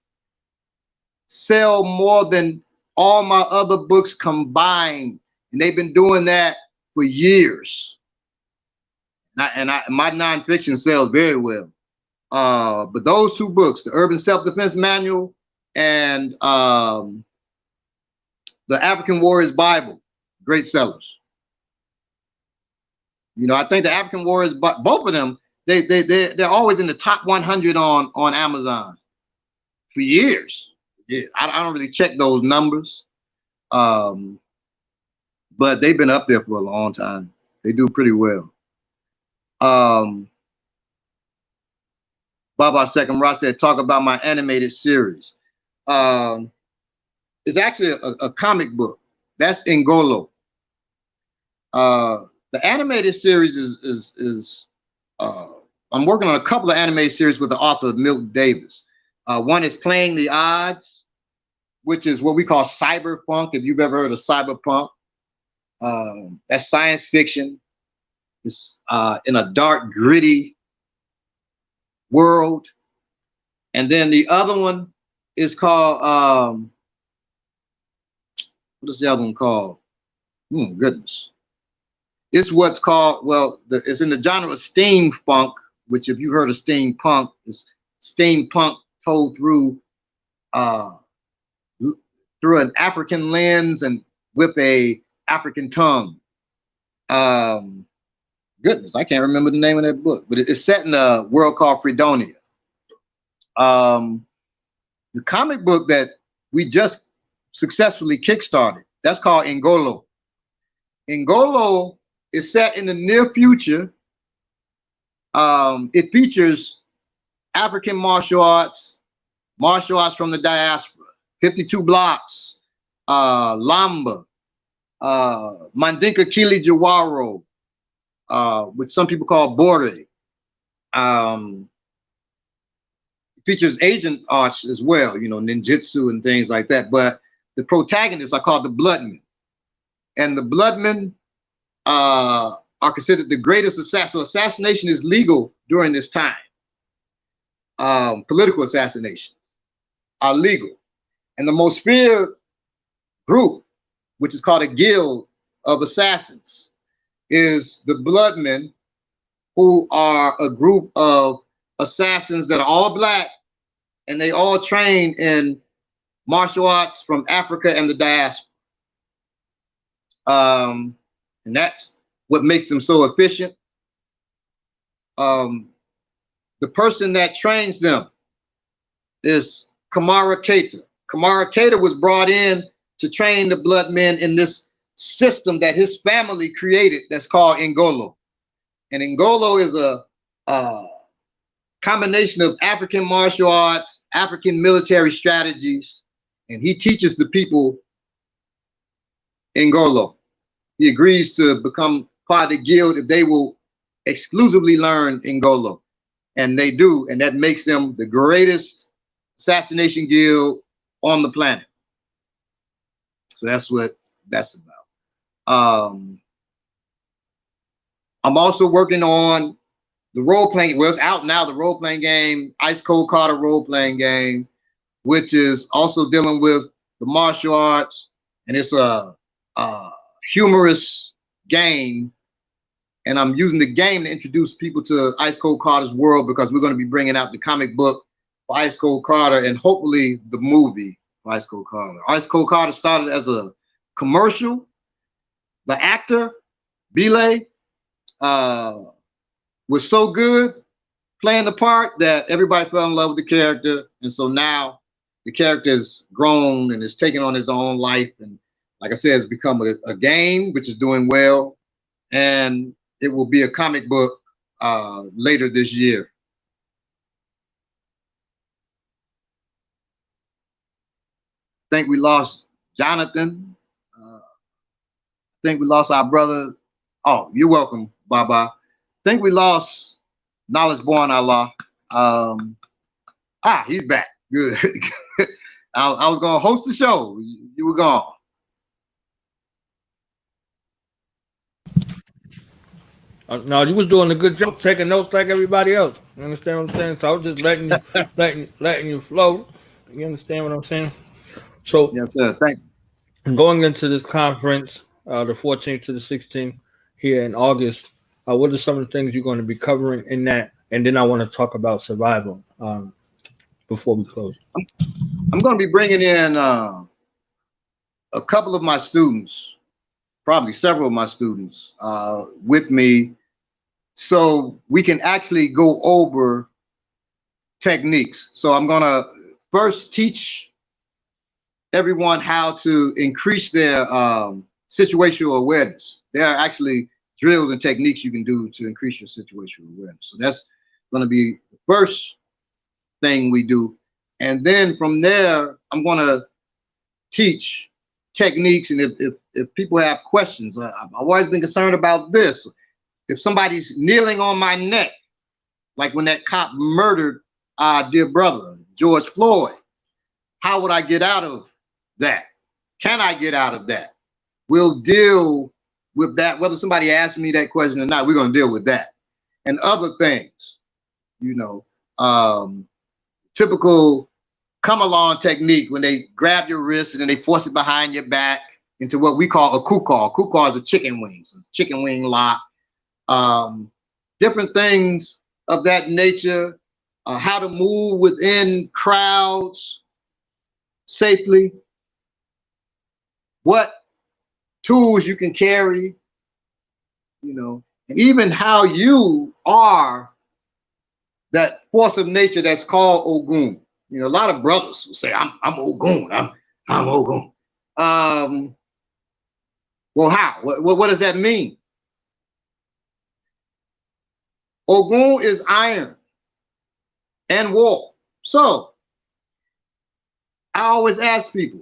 sell more than all my other books combined, and they've been doing that for years. My nonfiction sells very well. But those 2 books, the Urban Self-Defense Manual and the African Warriors Bible, great sellers. I think the African Warriors, both of them, they're always in the top 100 on Amazon for years. Yeah, I don't really check those numbers, but they've been up there for a long time. They do pretty well. Baba Second Ross said, talk about my animated series. It's actually a comic book. That's Ngolo. The animated series is I'm working on a couple of animated series with the author Milton Davis. One is Playing the Odds, which is what we call cyberpunk. If you've ever heard of cyberpunk, that's science fiction. It's in a dark, gritty world. And then the other one is called, what is the other one called? Goodness. It's what's called, well, it's in the genre of steampunk, which if you heard of steampunk, it's steampunk told through an African lens and with a African tongue. Goodness, I can't remember the name of that book, but it's set in a world called Freedonia. The comic book that we just successfully kickstarted, that's called Ngolo. Ngolo is set in the near future. It features African martial arts from the diaspora, 52 blocks, Lamba, Mandinka Kili Jawaro, which some people call Bore. It features Asian arts as well, you know, ninjutsu and things like that. But the protagonists are called the Bloodmen. And the Bloodmen are considered the greatest assassin. So assassination is legal during this time. Political assassinations are legal. And the most feared group, which is called a guild of assassins, is the Bloodmen, who are a group of assassins that are all black, and they all train in martial arts from Africa and the diaspora. And that's what makes them so efficient. The person that trains them is Kamara Keita. Kamara Keita was brought in to train the Bloodmen in this system that his family created that's called Ngolo. And Ngolo is a combination of African martial arts, African military strategies, and he teaches the people Ngolo. He agrees to become part of the guild if they will exclusively learn Ngolo. And they do, and that makes them the greatest assassination guild on the planet. So that's what that's about. I'm also working on the role-playing, well, it's out now, the role-playing game, Ice Cold Carter role-playing game, which is also dealing with the martial arts, and it's a humorous game. And I'm using the game to introduce people to Ice Cold Carter's world, because we're going to be bringing out the comic book for Ice Cold Carter and hopefully the movie for Ice Cold Carter. Ice Cold Carter started as a commercial. The actor, Belay, was so good playing the part that everybody fell in love with the character. And so now the character has grown and is taking on his own life. And like I said, it's become a game, which is doing well. And it will be a comic book later this year. I think we lost Jonathan. I think we lost our brother. Oh, you're welcome, Baba. I think we lost Knowledge Born Allah. He's back. Good. I was going to host the show. You were gone. No, you was doing a good job, taking notes like everybody else. You understand what I'm saying? So I was just letting you, letting you flow. You understand what I'm saying? So Yes, sir. Thank you. Going into this conference, the 14th to the 16th here in August, what are some of the things you're going to be covering in that? And then I want to talk about survival before we close. I'm going to be bringing in a couple of my students, probably several of my students with me, so we can actually go over techniques. So I'm going to first teach everyone how to increase their situational awareness. There are actually drills and techniques you can do to increase your situational awareness. So that's going to be the first thing we do. And then from there, I'm going to teach techniques. And if people have questions, I've always been concerned about this. If somebody's kneeling on my neck, like when that cop murdered our dear brother, George Floyd, how would I get out of that? Can I get out of that? We'll deal with that. Whether somebody asks me that question or not, we're going to deal with that and other things, you know. Typical come along technique when they grab your wrist and then they force it behind your back into what we call a kukar. Kukar is a chicken wing, so it's a chicken wing lock. Different things of that nature. How to move within crowds safely. What tools you can carry, you know, and even how you are that force of nature that's called Ogun. You know, a lot of brothers will say, I'm Ogun, I'm Ogun. Well, how? What does that mean? Ogun is iron and war. So I always ask people,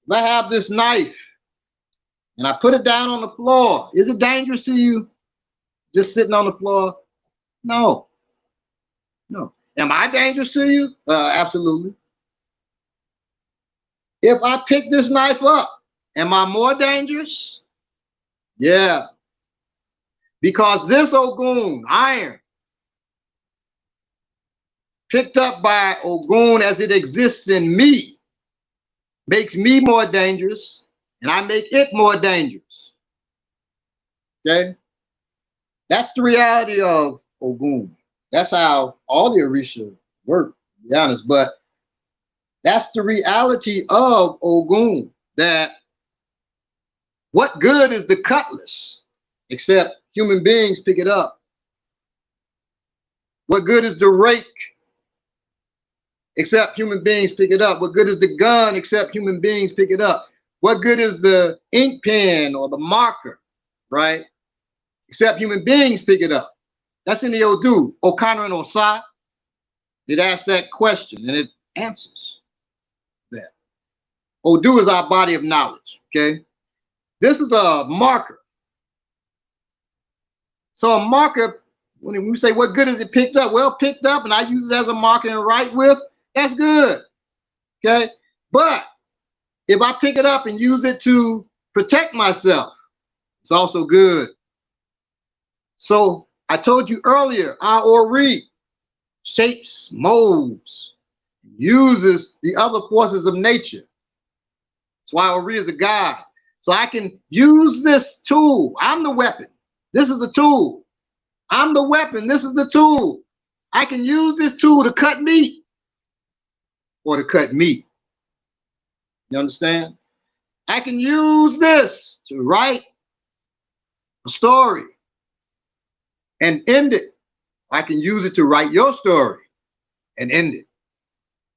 if I have this knife and I put it down on the floor, is it dangerous to you just sitting on the floor? No. No. Am I dangerous to you? Absolutely. If I pick this knife up, am I more dangerous? Yeah. Because this Ogun, iron, picked up by Ogun as it exists in me, makes me more dangerous, and I make it more dangerous. Okay? That's the reality of Ogun. That's how all the Orisha work, to be honest. But that's the reality of Ogun, that what good is the cutlass except human beings pick it up? What good is the rake except human beings pick it up? What good is the gun except human beings pick it up? What good is the ink pen or the marker, right? Except human beings pick it up. That's in the Odu. O'Connor and Osai, it asks that question and it answers that. Odu is our body of knowledge, okay? This is a marker. So a marker, when we say what good is it picked up? Well, picked up, and I use it as a marker and write with, that's good, okay? But if I pick it up and use it to protect myself, it's also good. So I told you earlier, our Ori shapes, molds, uses the other forces of nature. That's why Ori is a god. So I can use this tool. I'm the weapon. This is a tool. I'm the weapon. This is the tool. I can use this tool to cut meat or to cut meat. You understand? I can use this to write a story and end it. I can use it to write your story and end it.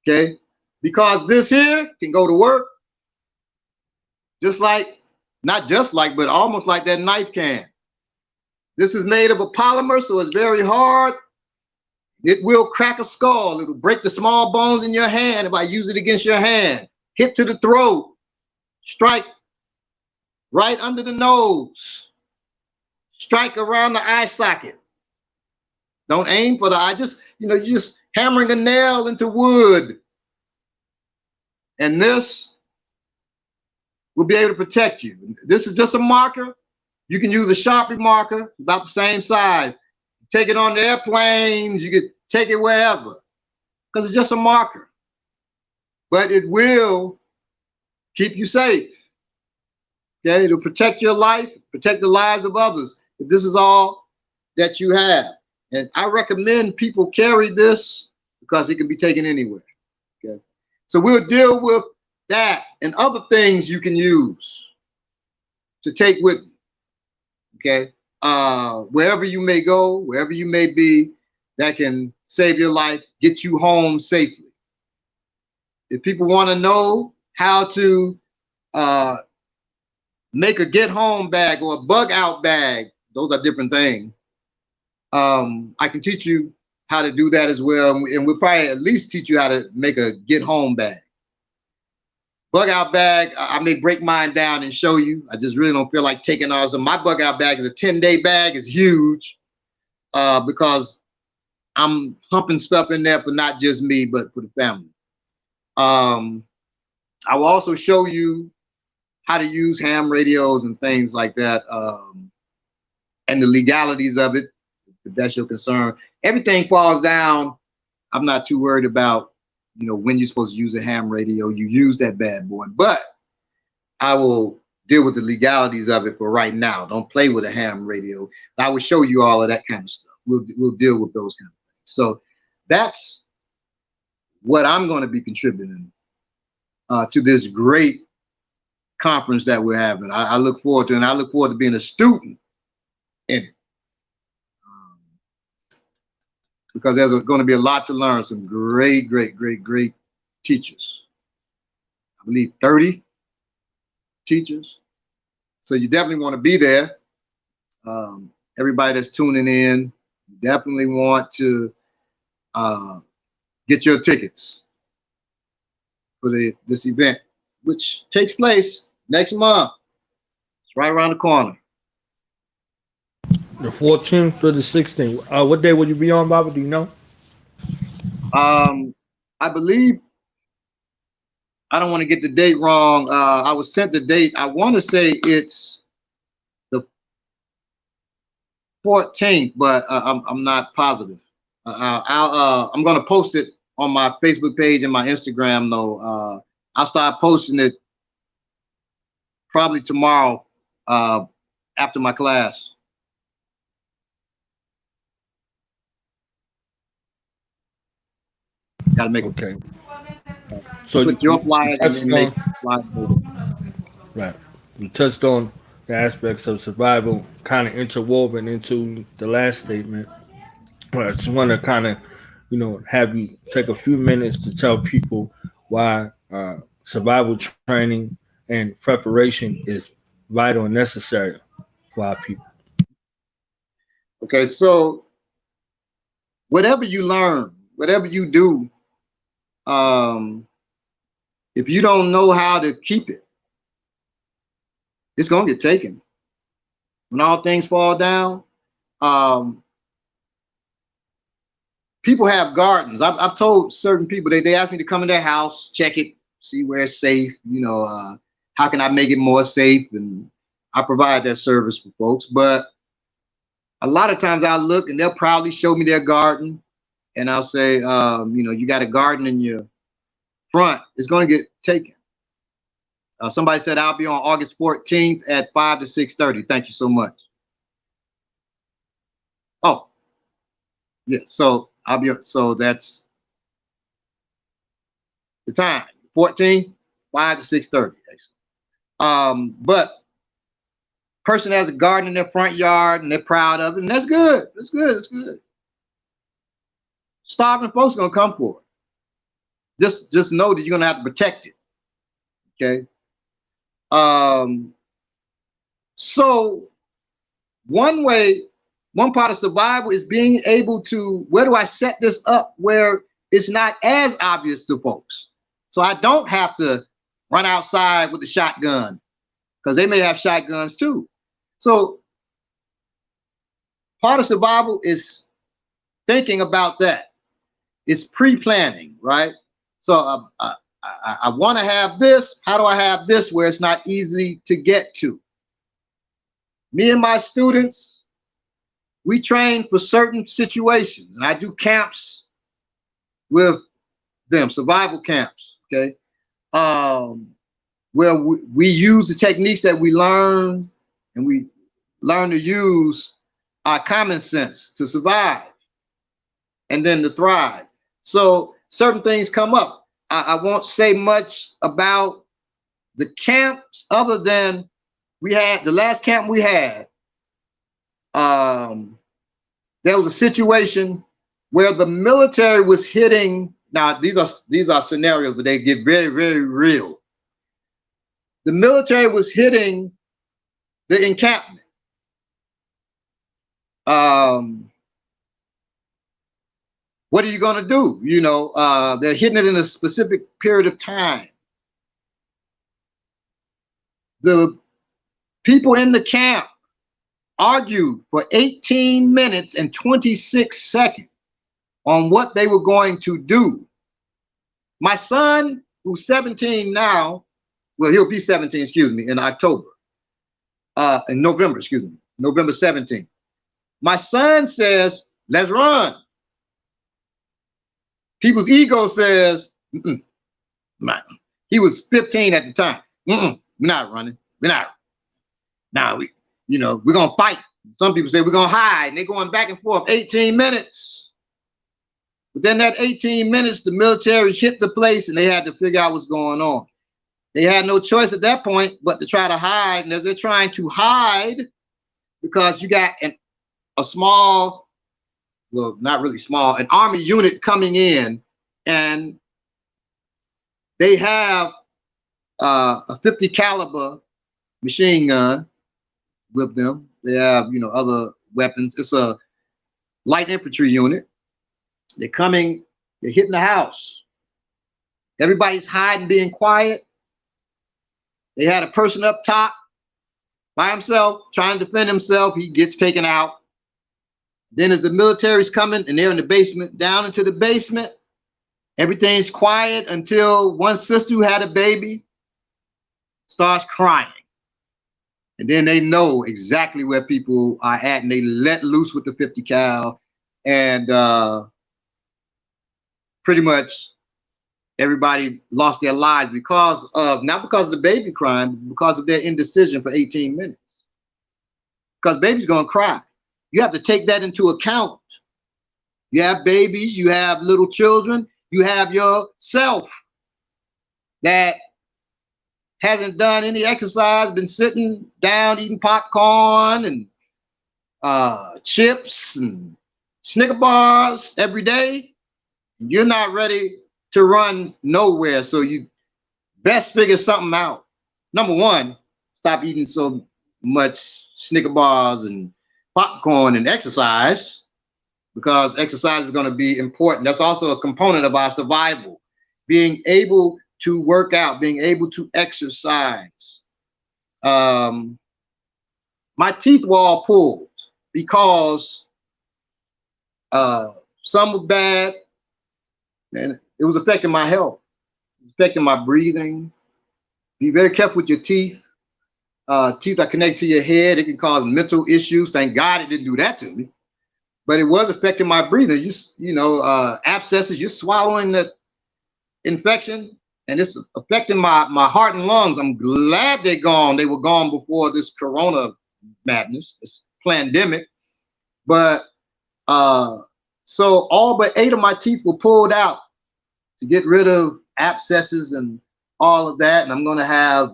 Okay? Because this here can go to work just like, not just like, but almost like that knife can. This is made of a polymer, so it's very hard. It will crack a skull. It will break the small bones in your hand if I use it against your hand. Hit to the throat. Strike right under the nose. Strike around the eye socket. Don't aim for the eye. Just, you know, you're just hammering a nail into wood. And this will be able to protect you. This is just a marker. You can use a Sharpie marker, about the same size. Take it on the airplanes. You could take it wherever, because it's just a marker. But it will keep you safe. Okay, it'll protect your life, protect the lives of others. If this is all that you have, and I recommend people carry this because it can be taken anywhere. Okay, so we'll deal with that and other things you can use to take with you. Okay, wherever you may go, wherever you may be, that can save your life, get you home safely. If people want to know how to make a get home bag or a bug out bag, those are different things. I can teach you how to do that as well, and we'll probably at least teach you how to make a get home bag. Bug out bag, I may break mine down and show you. I just really don't feel like taking ours. So my bug out bag is a 10-day bag. It's huge because I'm humping stuff in there for not just me, but for the family. I will also show you how to use ham radios and things like that, and the legalities of it, if that's your concern. Everything falls down I'm not too worried about, you know, when you're supposed to use a ham radio. You use that bad boy. But I will deal with the legalities of it for right now. Don't play with a ham radio. I will show you all of that kind of stuff. We'll deal with those kind of things. So that's what I'm going to be contributing to this great conference that we're having. I look forward to it, and I look forward to being a student in it. Because there's going to be a lot to learn. Some great teachers. I believe 30 teachers. So you definitely want to be there. Everybody that's tuning in, you definitely want to get your tickets for this event, which takes place next month. It's right around the corner. The 14th or the 16th. What day will you be on, Baba? Do you know? I believe, I don't want to get the date wrong. I was sent the date. I want to say it's the 14th, but I'm not positive. I'm going to post it on my Facebook page and my Instagram, though. I'll start posting it probably tomorrow after my class. Gotta make okay. So put your flyers and then make flyers. Right. You touched on the aspects of survival, kind of interwoven into the last statement. I just want to kind of, you know, have you take a few minutes to tell people why survival training and preparation is vital and necessary for our people. Okay, so whatever you learn, whatever you do, if you don't know how to keep it, it's gonna get taken. When all things fall down, people have gardens. I've told certain people, they ask me to come in their house, check it, see where it's safe, you know, how can I make it more safe? And I provide that service for folks. But a lot of times I look and they'll proudly show me their garden, and I'll say, you know, you got a garden in your front, it's going to get taken. Somebody said I'll be on August 14th at 5 to 6:30. Thank you so much. Oh, yeah. So I'll be. So that's the time. 14, 5 to 6:30. But person has a garden in their front yard and they're proud of it, and that's good. That's good. That's good. Starving folks are gonna come for it. Just know that you're gonna have to protect it. Okay. So one part of survival is being able to, where do I set this up where it's not as obvious to folks? So I don't have to run outside with a shotgun, because they may have shotguns too. So part of survival is thinking about that. It's pre-planning, right? So I want to have this. How do I have this where it's not easy to get to? Me and my students, we train for certain situations, and I do camps with them, survival camps, okay? Where we use the techniques that we learn, and we learn to use our common sense to survive and then to thrive. So certain things come up. I won't say much about the camps other than we had the last camp we had. There was a situation where the military was hitting. Now these are scenarios, but they get very real. The military was hitting the encampment. What are you going to do? You know, they're hitting it in a specific period of time. The people in the camp argued for 18 minutes and 26 seconds on what they were going to do. My son, who's 17 now, well, he'll be 17, excuse me, in October, in November, excuse me, November 17th. My son says, let's run. people's ego says, not. He was 15 at the time. We're not running. We're not. Now we're gonna fight. Some people say we're gonna hide, and they're going back and forth 18 minutes. Within that 18 minutes, the military hit the place and they had to figure out what's going on. They had no choice at that point but to try to hide. And as they're trying to hide, because you got a small, well, not really small, an army unit coming in, and they have a 50 caliber machine gun with them. They have, other weapons. It's a light infantry unit. They're coming, they're hitting the house. Everybody's hiding, being quiet. They had a person up top by himself, trying to defend himself. He gets taken out. Then as the military's coming and they're in the basement, down into the basement, everything's quiet until one sister who had a baby starts crying. And then they know exactly where people are at, and they let loose with the 50 cal, and pretty much everybody lost their lives because of, not because of the baby crying, but because of their indecision for 18 minutes. Because baby's gonna cry. You have to take that into account. You have babies, you have little children, you have yourself that hasn't done any exercise, been sitting down eating popcorn and chips and Snicker bars every day. You're not ready to run nowhere, so you best figure something out. Number one, stop eating so much Snicker bars and popcorn and exercise, because exercise is going to be important. That's also a component of our survival. Being able to work out, being able to exercise. My teeth were all pulled because some were bad, and it was affecting my health. It was affecting my breathing. Be very careful with your teeth. Teeth are connected to your head. It can cause mental issues. Thank God it didn't do that to me. But it was affecting my breathing. Abscesses, you're swallowing the infection, and it's affecting my heart and lungs. I'm glad they're gone. They were gone before this corona madness, this pandemic. But so all but 8 of my teeth were pulled out to get rid of abscesses and all of that. And I'm going to have,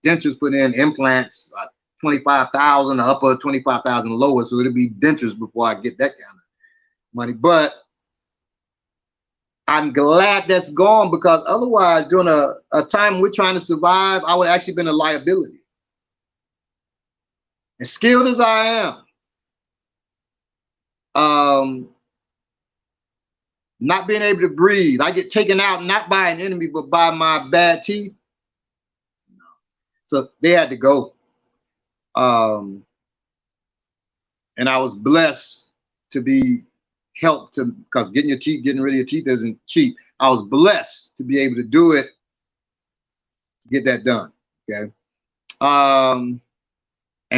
dentures put in, implants, 25,000 upper, 25,000 lower. So it'll be dentures before I get that kind of money. But I'm glad that's gone, because otherwise, during a time we're trying to survive, I would have actually been a liability. As skilled as I am, not being able to breathe, I get taken out not by an enemy, but by my bad teeth. So they had to go. And I was blessed to be helped, because getting rid of your teeth isn't cheap. I was blessed to be able to do it, to get that done. Okay. And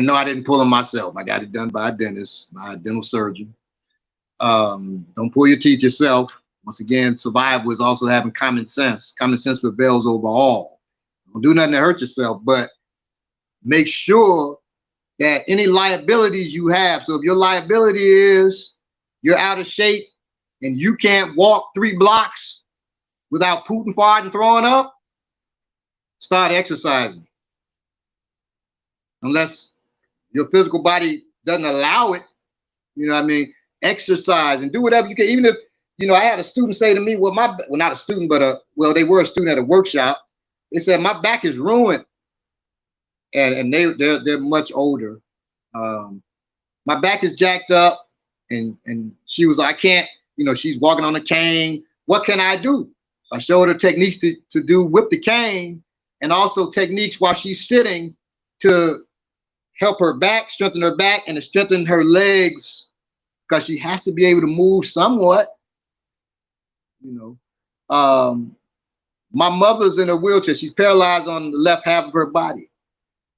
no, I didn't pull them myself. I got it done by a dentist, by a dental surgeon. Don't pull your teeth yourself. Once again, survival is also having common sense. Common sense prevails over all. Don't do nothing to hurt yourself, but make sure that any liabilities you have. So if your liability is you're out of shape and you can't walk 3 blocks without pooting, farting, throwing up, start exercising. Unless your physical body doesn't allow it, exercise and do whatever you can. Even if, I had a student say to me, well, not a student, but they were a student at a workshop. They said, my back is ruined. And they're much older. My back is jacked up, and she was, I can't, she's walking on a cane. What can I do? I showed her techniques to do with the cane, and also techniques while she's sitting to help her back, strengthen her back, and to strengthen her legs, because she has to be able to move somewhat. My mother's in a wheelchair. She's paralyzed on the left half of her body.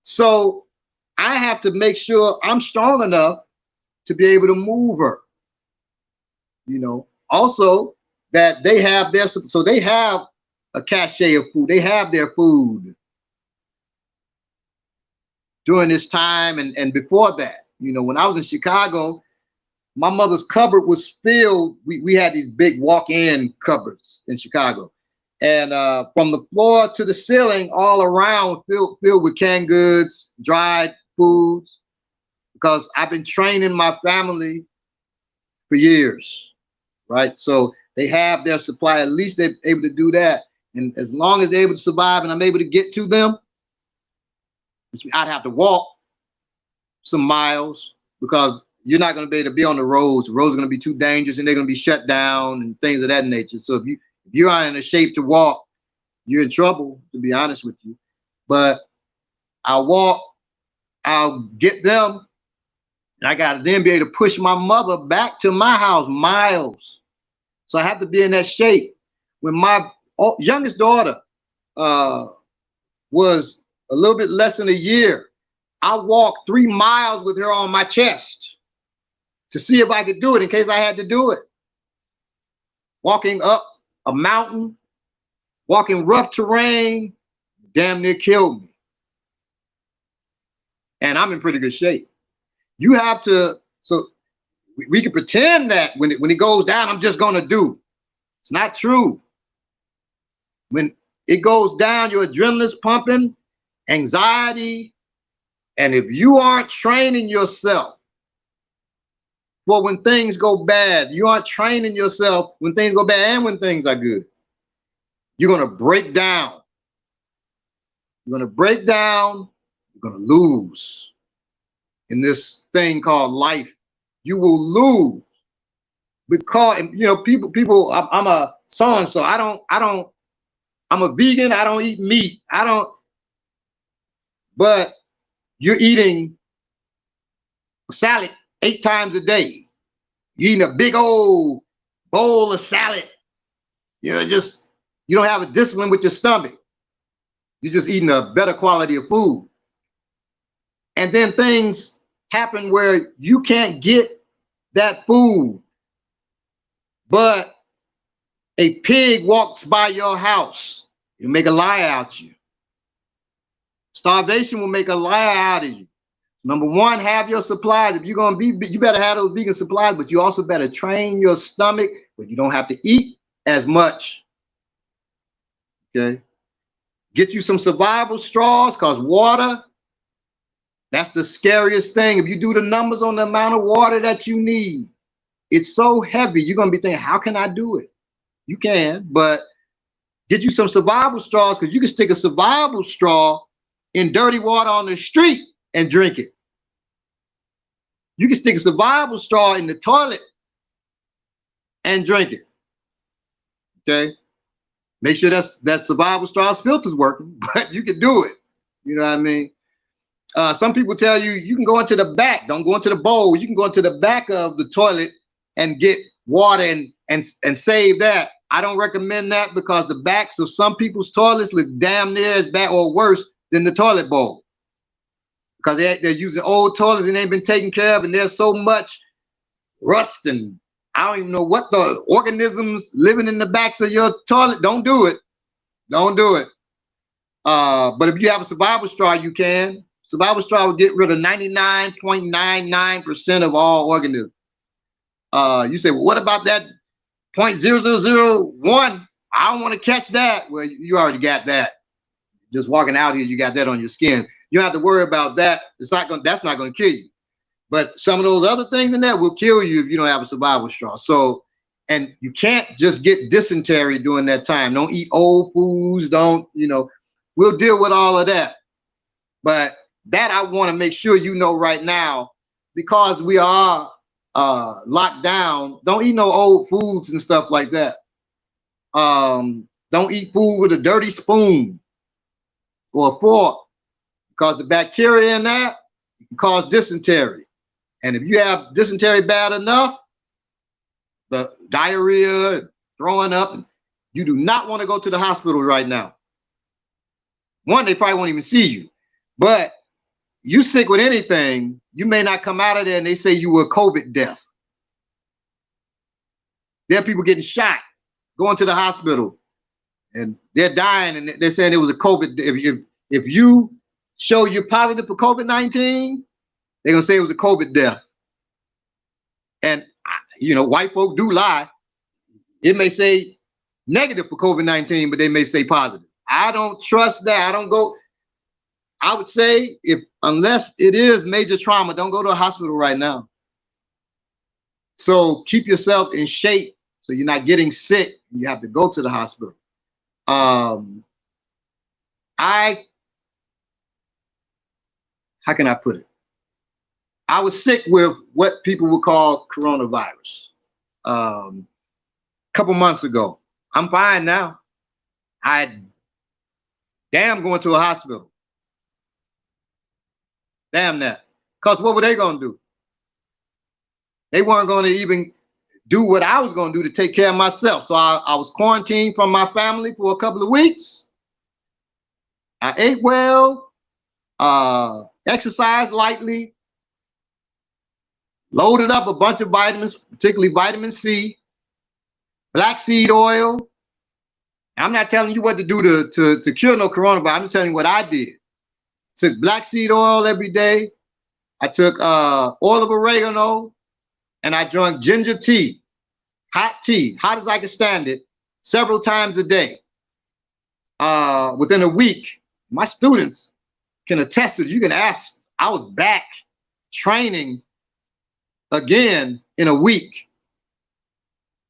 So I have to make sure I'm strong enough to be able to move her. Also, that they have their, so they have a cache of food. They have their food during this time and before that. You know, when I was in Chicago, my mother's cupboard was filled. We had these big walk-in cupboards in Chicago. And from the floor to the ceiling, all around, filled with canned goods, dried foods, because I've been training my family for years, right? So they have their supply. At least they're able to do that. And as long as they're able to survive and I'm able to get to them, which I'd have to walk some miles, because you're not going to be able to be on the roads. The roads are going to be too dangerous and they're going to be shut down and things of that nature. So if you're not in a shape to walk, you're in trouble, to be honest with you. But I'll walk, I'll get them, and I got to then be able to push my mother back to my house miles. So I have to be in that shape. When my youngest daughter was a little bit less than a year, I walked 3 miles with her on my chest to see if I could do it in case I had to do it. Walking up a mountain, walking rough terrain, damn near killed me. And I'm in pretty good shape. You have to, so we can pretend that when it goes down, I'm just gonna do. It's not true. When it goes down, your adrenaline's pumping, anxiety, and if you aren't training yourself for when things go bad, you aren't training yourself when things go bad and when things are good, you're gonna break down. You're gonna break down, you're gonna lose in this thing called life. You will lose because, you know, people, I'm a so-and-so, I'm a vegan, I don't eat meat, but you're eating a salad 8 times a day. You're eating a big old bowl of salad. You know, you don't have a discipline with your stomach. You're just eating a better quality of food. And then things happen where you can't get that food, but a pig walks by your house. It'll make a liar out of you. Starvation will make a liar out of you. Number one, have your supplies. If you're gonna be, you better have those vegan supplies, but you also better train your stomach where you don't have to eat as much. Okay. Get you some survival straws, because water, that's the scariest thing. If you do the numbers on the amount of water that you need, it's so heavy. You're gonna be thinking, how can I do it? You can, but get you some survival straws, because you can stick a survival straw in dirty water on the street and drink it. You can stick a survival straw in the toilet and drink it. Okay. Make sure that survival straw's filter's working, but you can do it. You know what I mean? Some people tell you, you can go into the back, don't go into the bowl. You can go into the back of the toilet and get water and save that. I don't recommend that, because the backs of some people's toilets look damn near as bad or worse than the toilet bowl, because they're using old toilets and they've been taken care of, and there's so much rust and I don't even know what the organisms living in the backs of your toilet. Don't do it. Don't do it. But if you have a survival straw, you can. Survival straw will get rid of 99.99% of all organisms. You say, well, what about that 0.0001? I don't want to catch that. Well, you already got that. Just walking out here, you got that on your skin. You don't have to worry about that. That's not going to kill you. But some of those other things in there will kill you if you don't have a survival straw. So, and you can't just get dysentery during that time. Don't eat old foods. Don't, you know, we'll deal with all of that. But that I want to make sure you know right now, because we are locked down. Don't eat no old foods and stuff like that. Don't eat food with a dirty spoon or a fork, because the bacteria in that can cause dysentery. And if you have dysentery bad enough, the diarrhea, throwing up, you do not want to go to the hospital right now. One, they probably won't even see you. But you sick with anything, you may not come out of there and they say you were COVID death. There are people getting shot going to the hospital and they're dying and they're saying it was a COVID. If you show you're positive for COVID-19, they're gonna say it was a COVID death. And you know, white folk do lie. It may say negative for COVID-19, but they may say positive. I don't trust that. I don't go. I would say unless it is major trauma, don't go to a hospital right now. So keep yourself in shape so you're not getting sick. You have to go to the hospital. How can I put it? I was sick with what people would call coronavirus a couple months ago. I'm fine now. I damn going to a hospital. Damn that. Because what were they going to do? They weren't going to even do what I was going to do to take care of myself. So I was quarantined from my family for a couple of weeks. I ate well, exercised lightly, loaded up a bunch of vitamins, particularly vitamin C, black seed oil. I'm not telling you what to do to cure no coronavirus. I'm just telling you what I did. Took black seed oil every day. I took oil of oregano, and I drank ginger tea, hot as I could stand it, several times a day. Within a week, my students can attest to it. You can ask. I was back training again in a week.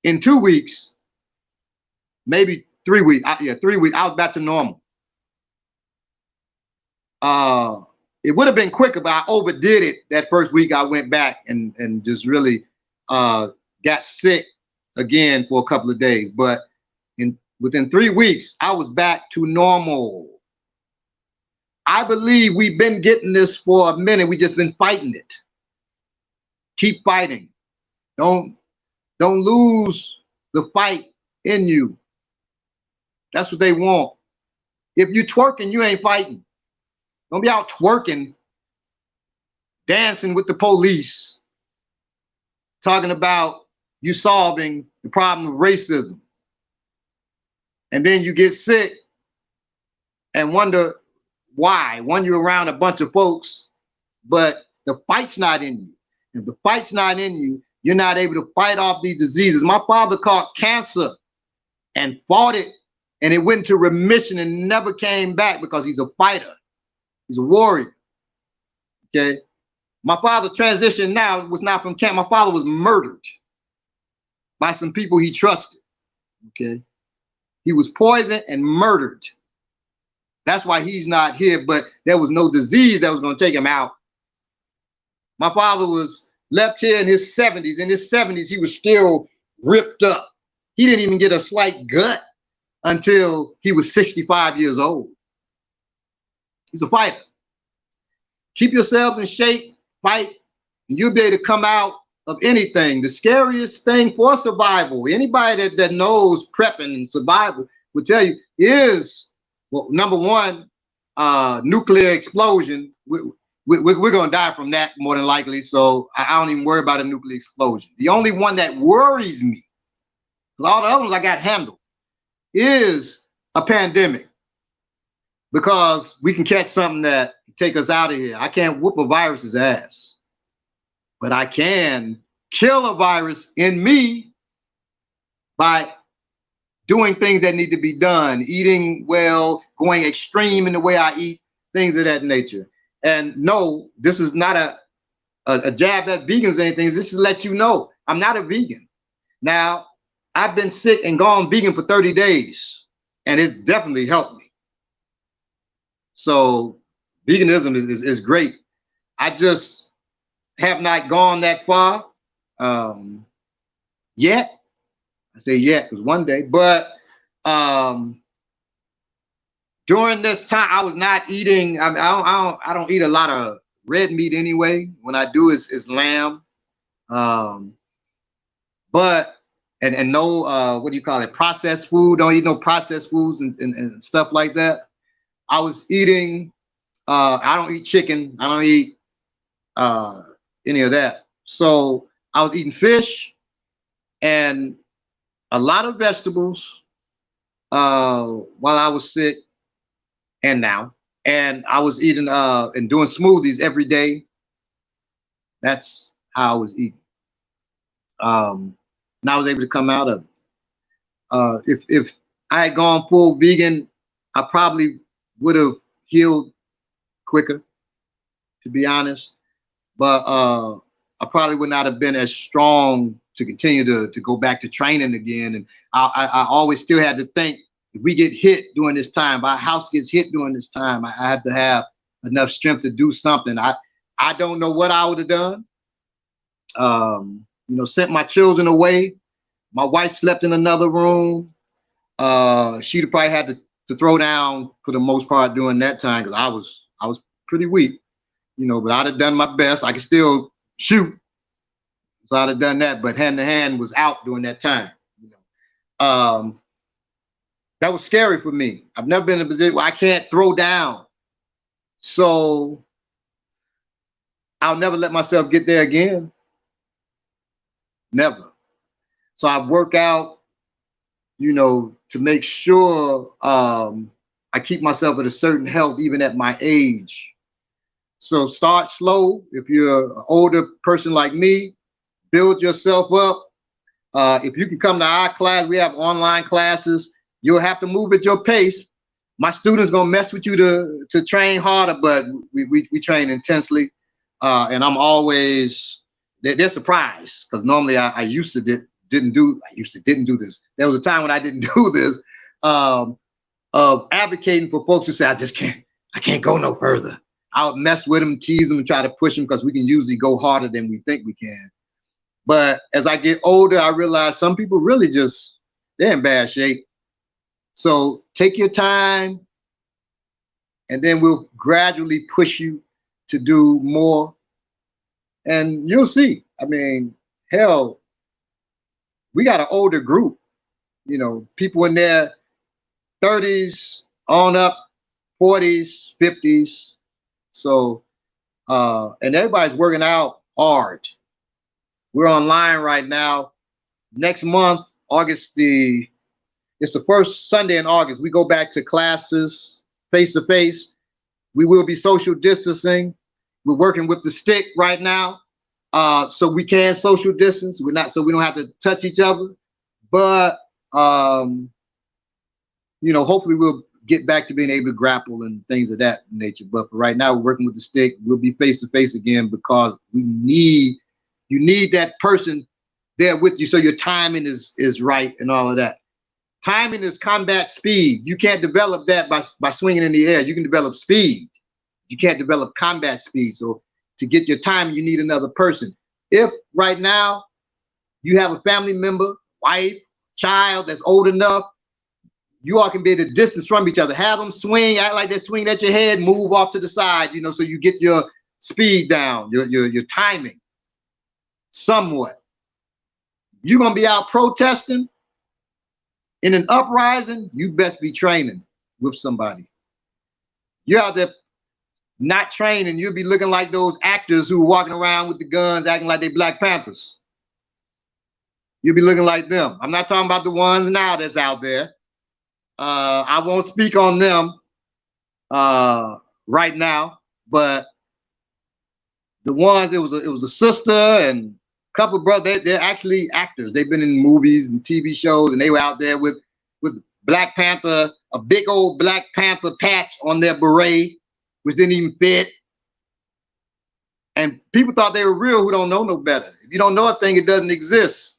In 2 weeks, maybe 3 weeks. 3 weeks. I was back to normal. It would have been quicker, but I overdid it that first week. I went back and just really got sick again for a couple of days. But within 3 weeks, I was back to normal. I believe we've been getting this for a minute. We just been fighting it. Keep fighting. Don't lose the fight in you. That's what they want. If you twerking, you ain't fighting. Don't be out twerking, dancing with the police, talking about you solving the problem of racism. And then you get sick and wonder why. One, you're around a bunch of folks, but the fight's not in you. If the fight's not in you, you're not able to fight off these diseases. My father caught cancer and fought it, and it went into remission and never came back because he's a fighter. He's a warrior. Okay. My father transitioned now was not from camp. My father was murdered by some people he trusted. Okay. He was poisoned and murdered. That's why he's not here, but there was no disease that was going to take him out. My father was left here in his 70s. In his 70s, he was still ripped up. He didn't even get a slight gut until he was 65 years old. He's a fighter. Keep yourself in shape, fight, and you'll be able to come out of anything. The scariest thing for survival, anybody that knows prepping and survival will tell you, is, well, number one, nuclear explosion. We're going to die from that more than likely, so I don't even worry about a nuclear explosion. The only one that worries me, because all the other ones I got handled, is a pandemic. Because we can catch something that take us out of here. I can't whoop a virus's ass, but I can kill a virus in me by doing things that need to be done, eating well, going extreme in the way I eat, things of that nature. And no, this is not a jab at vegans or anything. This is to let you know I'm not a vegan. Now, I've been sick and gone vegan for 30 days, and it's definitely helped me. So veganism is great. I just have not gone that far yet. I say yet because one day, but during this time I was not eating. I don't eat a lot of red meat anyway. When I do, it's lamb. But no what do you call it? Processed food. Don't eat no processed foods and stuff like that. I was eating, I don't eat chicken. I don't eat any of that. So I was eating fish, and a lot of vegetables while I was sick and now. And I was eating and doing smoothies every day. That's how I was eating. And I was able to come out of it. If I had gone full vegan, I probably would have healed quicker, to be honest. But I probably would not have been as strong to continue to go back to training again. And I always still had to think, if we get hit during this time, if our house gets hit during this time, I have to have enough strength to do something. I don't know what I would have done. You know, sent my children away. My wife slept in another room. She'd probably had to throw down for the most part during that time, because I was pretty weak, you know, but I'd have done my best. I could still shoot. So I'd have done that, but hand to hand was out during that time. You know, that was scary for me. I've never been in a position where I can't throw down. So I'll never let myself get there again. Never. So I work out, you know, to make sure I keep myself at a certain health, even at my age. So start slow. If you're an older person like me, build yourself up. If you can come to our class, we have online classes. You'll have to move at your pace. My students gonna mess with you to train harder, but we train intensely. And I'm always, they're surprised, because normally I used to didn't do this. There was a time when I didn't do this, of advocating for folks who say, I can't go no further. I would mess with them, tease them, and try to push them, because we can usually go harder than we think we can. But as I get older, I realize some people really they're in bad shape. So take your time, and then we'll gradually push you to do more. And you'll see. I mean, hell, we got an older group, you know, people in their 30s on up, 40s, 50s. So, and everybody's working out hard. We're online right now. Next month, it's the first Sunday in August. We go back to classes face to face. We will be social distancing. We're working with the stick right now, so we can social distance. So we don't have to touch each other. But you know, hopefully we'll get back to being able to grapple and things of that nature. But for right now, we're working with the stick. We'll be face to face again, because you need that person there with you, so your timing is right and all of that. Timing is combat speed. You can't develop that by swinging in the air. You can develop speed. You can't develop combat speed. So to get your timing, you need another person. If right now you have a family member, wife, child that's old enough, you all can be at a distance from each other. Have them swing, act like they're swinging at your head, move off to the side, you know, so you get your speed down, your timing somewhat. You're gonna be out protesting in an uprising, you best be training with somebody. You're out there not training, you'll be looking like those actors who are walking around with the guns, acting like they Black Panthers. You'll be looking like them. I'm not talking about the ones now that's out there. I won't speak on them right now, but the ones, it was a sister and a couple of brothers. They're actually actors. They've been in movies and TV shows, and they were out there with Black Panther, a big old Black Panther patch on their beret, which didn't even fit. And people thought they were real who don't know no better. If you don't know a thing, it doesn't exist.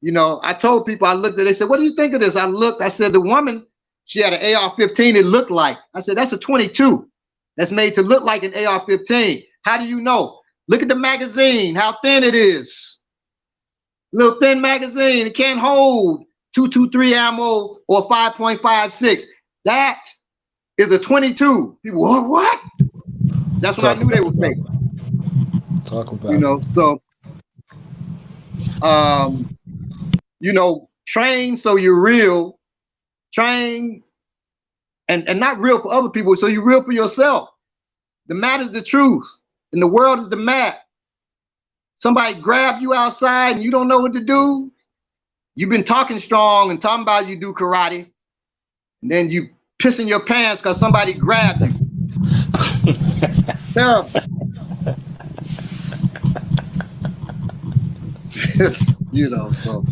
You know, I told people, I looked at, they said, what do you think of this? I looked, I said, the woman, she had an AR-15, it looked like. I said, that's a 22. That's made to look like an AR-15. How do you know? Look at the magazine, how thin it is. Little thin magazine, it can't hold 223 ammo or 5.56. That is a 22. People, what? That's when I knew they were fake. Talk about, you know, so you know, train so you're real, train and not real for other people, so you're real for yourself. The mat is the truth, and the world is the mat. Somebody grab you outside and you don't know what to do, You've been talking strong and talking about you do karate, and then you pissing your pants because somebody grabbed you. Terrible. You know, so.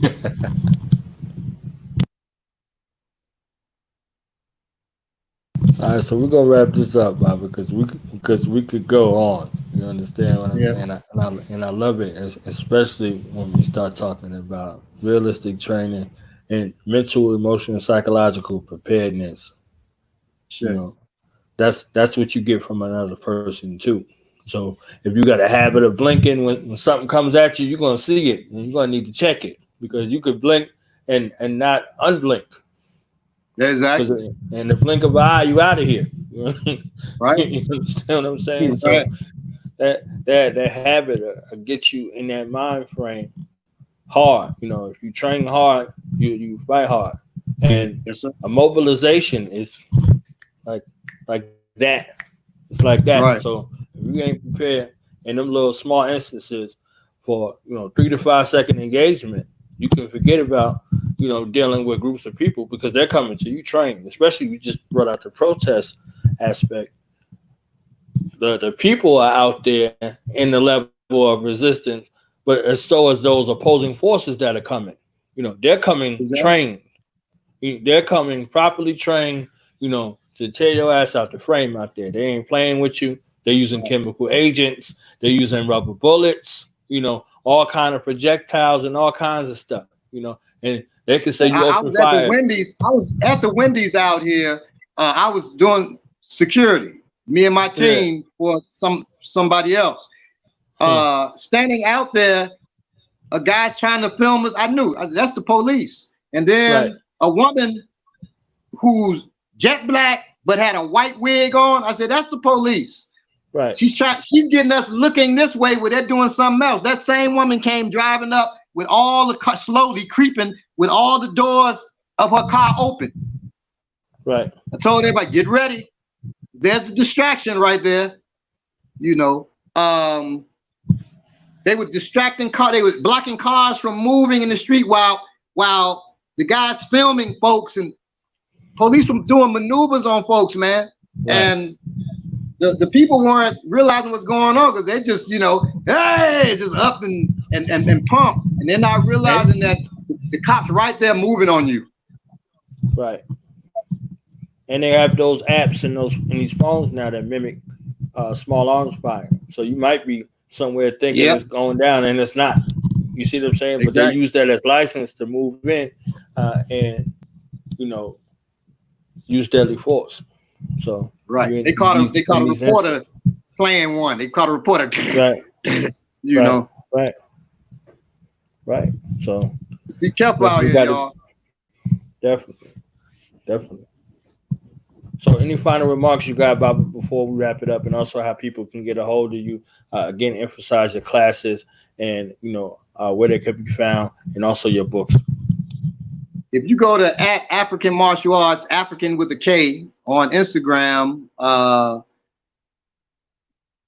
All right, so we're gonna wrap this up, Baba, because we could go on. You understand what I'm Yeah. saying? And I love it, especially when we start talking about realistic training and mental, emotional, and psychological preparedness. Sure. You know, that's what you get from another person too. So if you got a habit of blinking when something comes at you, you're gonna see it and you're gonna need to check it because you could blink and not unblink. Exactly. In the blink of an eye, you out of here. Right. You understand what I'm saying? Right. So that habit gets you in that mind frame hard. You know, if you train hard, you fight hard, and Yes, sir. a mobilization is like that. It's like that. Right. So if you ain't prepared in them little small instances for 3 to 5 second engagement, you can forget about dealing with groups of people because they're coming to you trained. Especially you just brought out the protest aspect. The people are out there in the level of resistance, but so as those opposing forces that are coming. They're coming trained. They're coming properly trained, to tear your ass out the frame out there. They ain't playing with you. They're using chemical agents. They're using rubber bullets, all kind of projectiles and all kinds of stuff, and they can say you open fire. I was at the Wendy's out here. I was doing security, me and my team for somebody else. Standing out there, a guy's trying to film us. I knew that's the police. And then a woman who's jet black but had a white wig on. I said, that's the police. Right. She's getting us looking this way where they're doing something else. That same woman came driving up with all the slowly creeping with all the doors of her car open. Right. I told everybody, get ready. There's a distraction right there. They were distracting cars. They were blocking cars from moving in the street while the guys filming folks and police were doing maneuvers on folks, man. Right. And the people weren't realizing what's going on because they just, hey, just up and pumped. And they're not realizing that the cops right there moving on you. Right. And they have those apps in these phones now that mimic small arms fire. So you might be somewhere thinking it's going down and it's not. You see what I'm saying? Exactly. But they use that as license to move in and use deadly force. So right, they caught a reporter playing one. They caught a reporter. Right. Right. So just be careful out here, y'all. Definitely. So any final remarks you got, Baba, before we wrap it up, and also how people can get a hold of you? Again, emphasize your classes and where they can be found, and also your books. If you go to @Afrikan Martial Arts, African with a K on Instagram,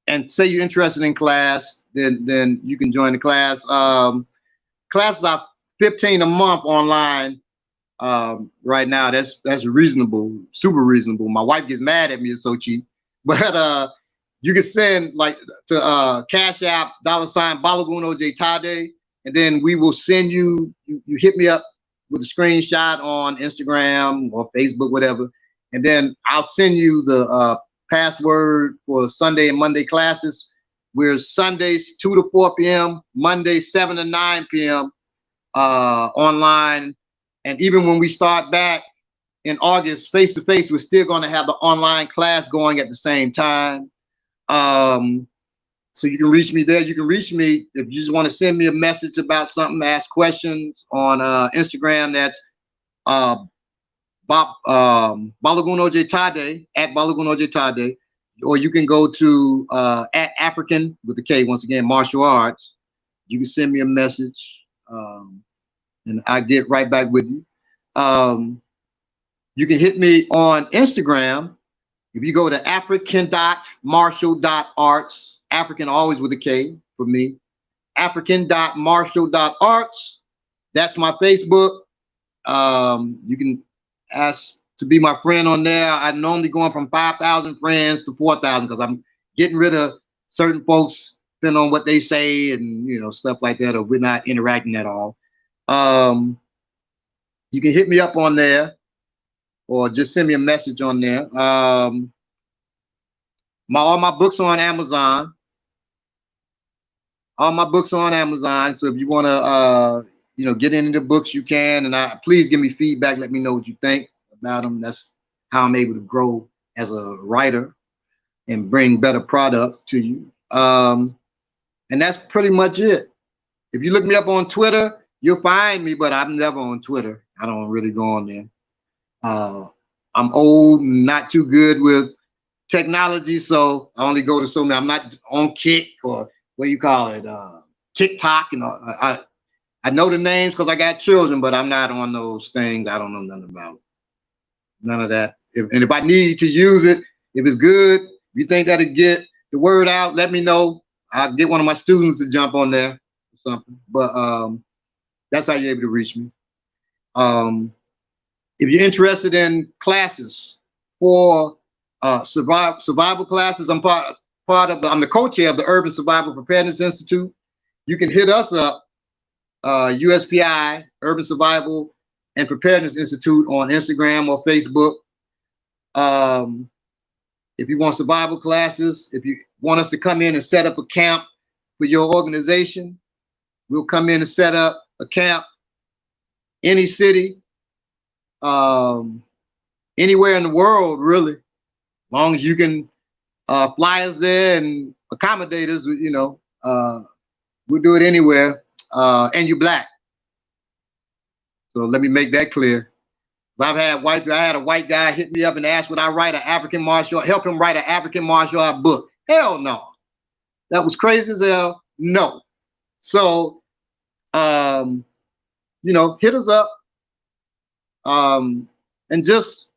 and say you're interested in class, then you can join the class. Classes are $15 a month online. Right now, that's reasonable, super reasonable. My wife gets mad at me, it's so cheap. But you can send to Cash App $Balogun Ojetade, and then we will send you hit me up with a screenshot on Instagram or Facebook, whatever, and then I'll send you the password for Sunday and Monday classes. We're Sundays 2 to 4 p.m., Mondays 7 to 9 p.m. Online. And even when we start back in August, face-to-face, we're still going to have the online class going at the same time. So you can reach me there. You can reach me if you just want to send me a message about something, ask questions on Instagram. That's Balogun Ojetade, @Balogun Ojetade. Or you can go to @Afrikan with the K, once again, martial arts. You can send me a message. And I get right back with you. You can hit me on Instagram. If you go to afrikan.martial.arts, African always with a K for me, afrikan.martial.arts, That's my Facebook. You can ask to be my friend on there. I'm normally going from 5,000 friends to 4,000 because I'm getting rid of certain folks depending on what they say and stuff like that, or we're not interacting at all. You can hit me up on there or just send me a message on there. All my books are on Amazon. All my books are on Amazon. So if you want to get into the books, you can. And please give me feedback. Let me know what you think about them. That's how I'm able to grow as a writer and bring better product to you. And that's pretty much it. If you look me up on Twitter, you'll find me, but I'm never on Twitter. I don't really go on there. I'm old and not too good with technology, so I only go to so many. I'm not on Kick or what do you call it, TikTok. I know the names because I got children, but I'm not on those things. I don't know nothing about it. None of that. If I need to use it, if it's good, if you think that'll get the word out, let me know. I'll get one of my students to jump on there or something. But that's how you're able to reach me. If you're interested in classes for survival classes, I'm I'm the co-chair of the Urban Survival Preparedness Institute. You can hit us up, USPI, Urban Survival and Preparedness Institute on Instagram or Facebook. If you want survival classes, if you want us to come in and set up a camp for your organization, we'll come in and set up a camp, any city, anywhere in the world, really, as long as you can fly us there and accommodate us, we'll do it anywhere, and you're Black. So let me make that clear. I had a white guy hit me up and asked would I write an African martial art, help him write an African martial art book. Hell no. That was crazy as hell. No. So, hit us up and just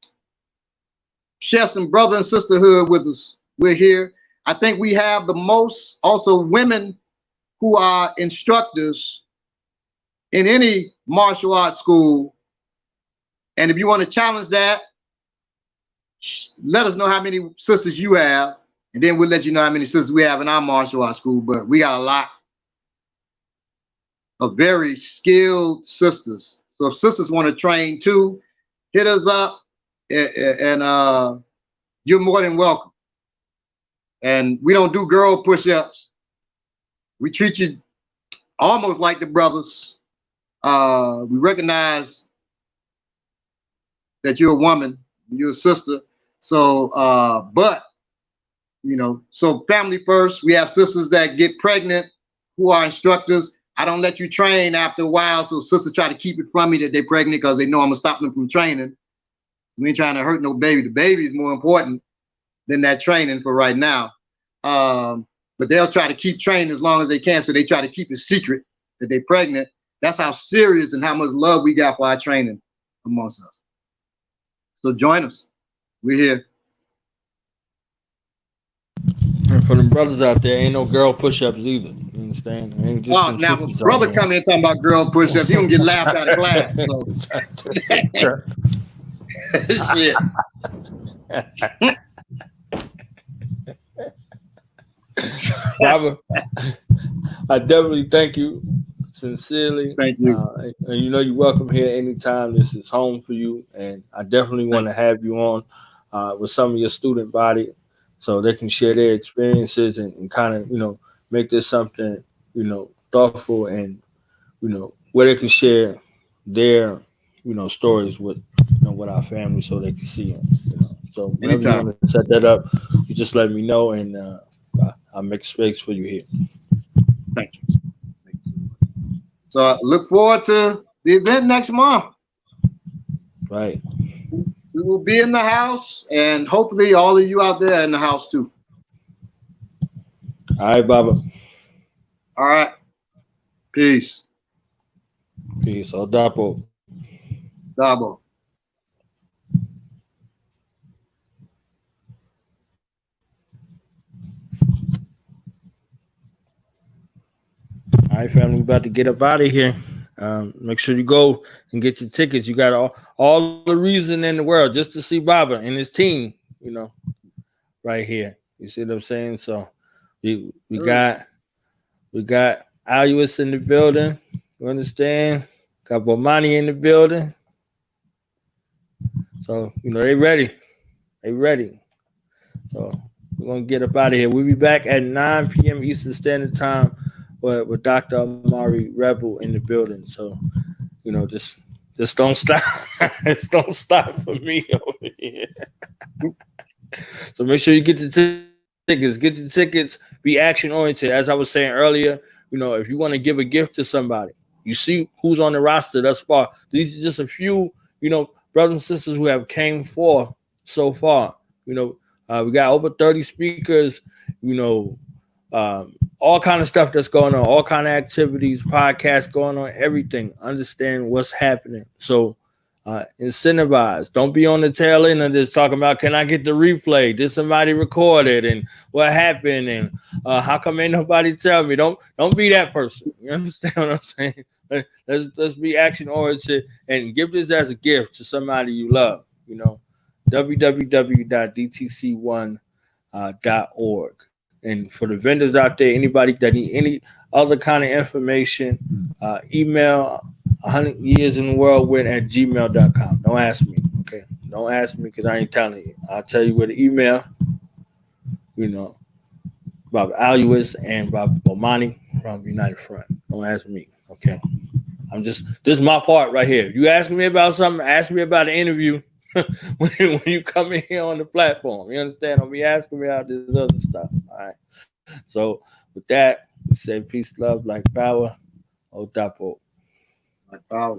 share some brother and sisterhood with us. We're here. I think we have the most also women who are instructors in any martial arts school. And if you want to challenge that, let us know how many sisters you have, and then we'll let you know how many sisters we have in our martial arts school. But we got a lot of very skilled sisters. So if sisters want to train too, hit us up, and you're more than welcome. And we don't do girl push-ups. We treat you almost like the brothers. We recognize that you're a woman, you're a sister. So, so family first. We have sisters that get pregnant who are instructors. I don't let you train after a while, so sisters try to keep it from me that they're pregnant because they know I'm gonna stop them from training. We ain't trying to hurt no baby. The baby is more important than that training for right now. But they'll try to keep training as long as they can, so they try to keep it secret that they're pregnant. That's how serious and how much love we got for our training amongst us. So join us. We're here. And for the brothers out there, ain't no girl push-ups either. You understand? Ain't just Oh, now if a brother come in talking about girl push-ups, you gonna get laughed out of class. So. Shit. Baba, I definitely thank you sincerely. Thank you. And you're welcome here anytime. This is home for you, and I definitely want to have you on with some of your student body so they can share their experiences and kind of make this something thoughtful and where they can share their stories with with our family so they can see them. So whenever you want to set that up, you just let me know, and I'll make space for you here. Thank you. So I look forward to the event next month. Right. We will be in the house, and hopefully all of you out there in the house too. All right, Baba. All right. Peace. Peace. Odapo. Dabo. All right, family, we about to get up out of here. Make sure you go and get your tickets. You got all the reason in the world just to see Baba and his team, right here. You see what I'm saying? So we got Aluis in the building. You understand? Got Bomani in the building. So, they ready. They ready. So we're going to get up out of here. We'll be back at 9 p.m. Eastern Standard Time with Dr. Amari Rebel in the building. So, just don't stop. Just don't stop for me over here. So make sure you get the tickets. Get the tickets. Be action oriented. As I was saying earlier, if you want to give a gift to somebody, you see who's on the roster thus far. These are just a few, brothers and sisters who have came forth so far. We got over 30 speakers, all kind of stuff that's going on, all kind of activities, podcasts going on, everything. Understand what's happening. So incentivize. Don't be on the tail end of this talking about, can I get the replay? Did somebody record it? And what happened? And how come ain't nobody tell me? Don't be that person. You understand what I'm saying? Let's be action oriented and give this as a gift to somebody you love. www.dtc1.org. And for the vendors out there, anybody that need any other kind of information, email 100 years in the whirlwind at gmail.com. Don't ask me. Okay. Don't ask me because I ain't telling you. I'll tell you where to email. Bob Aluis and Bob Bomani from United Front. Don't ask me. Okay. This is my part right here. If you ask me about something, ask me about an interview when you come in here on the platform. You understand? Don't be asking me about this other stuff. All right. So with that, we say peace, love, like power. Otapo. Like power.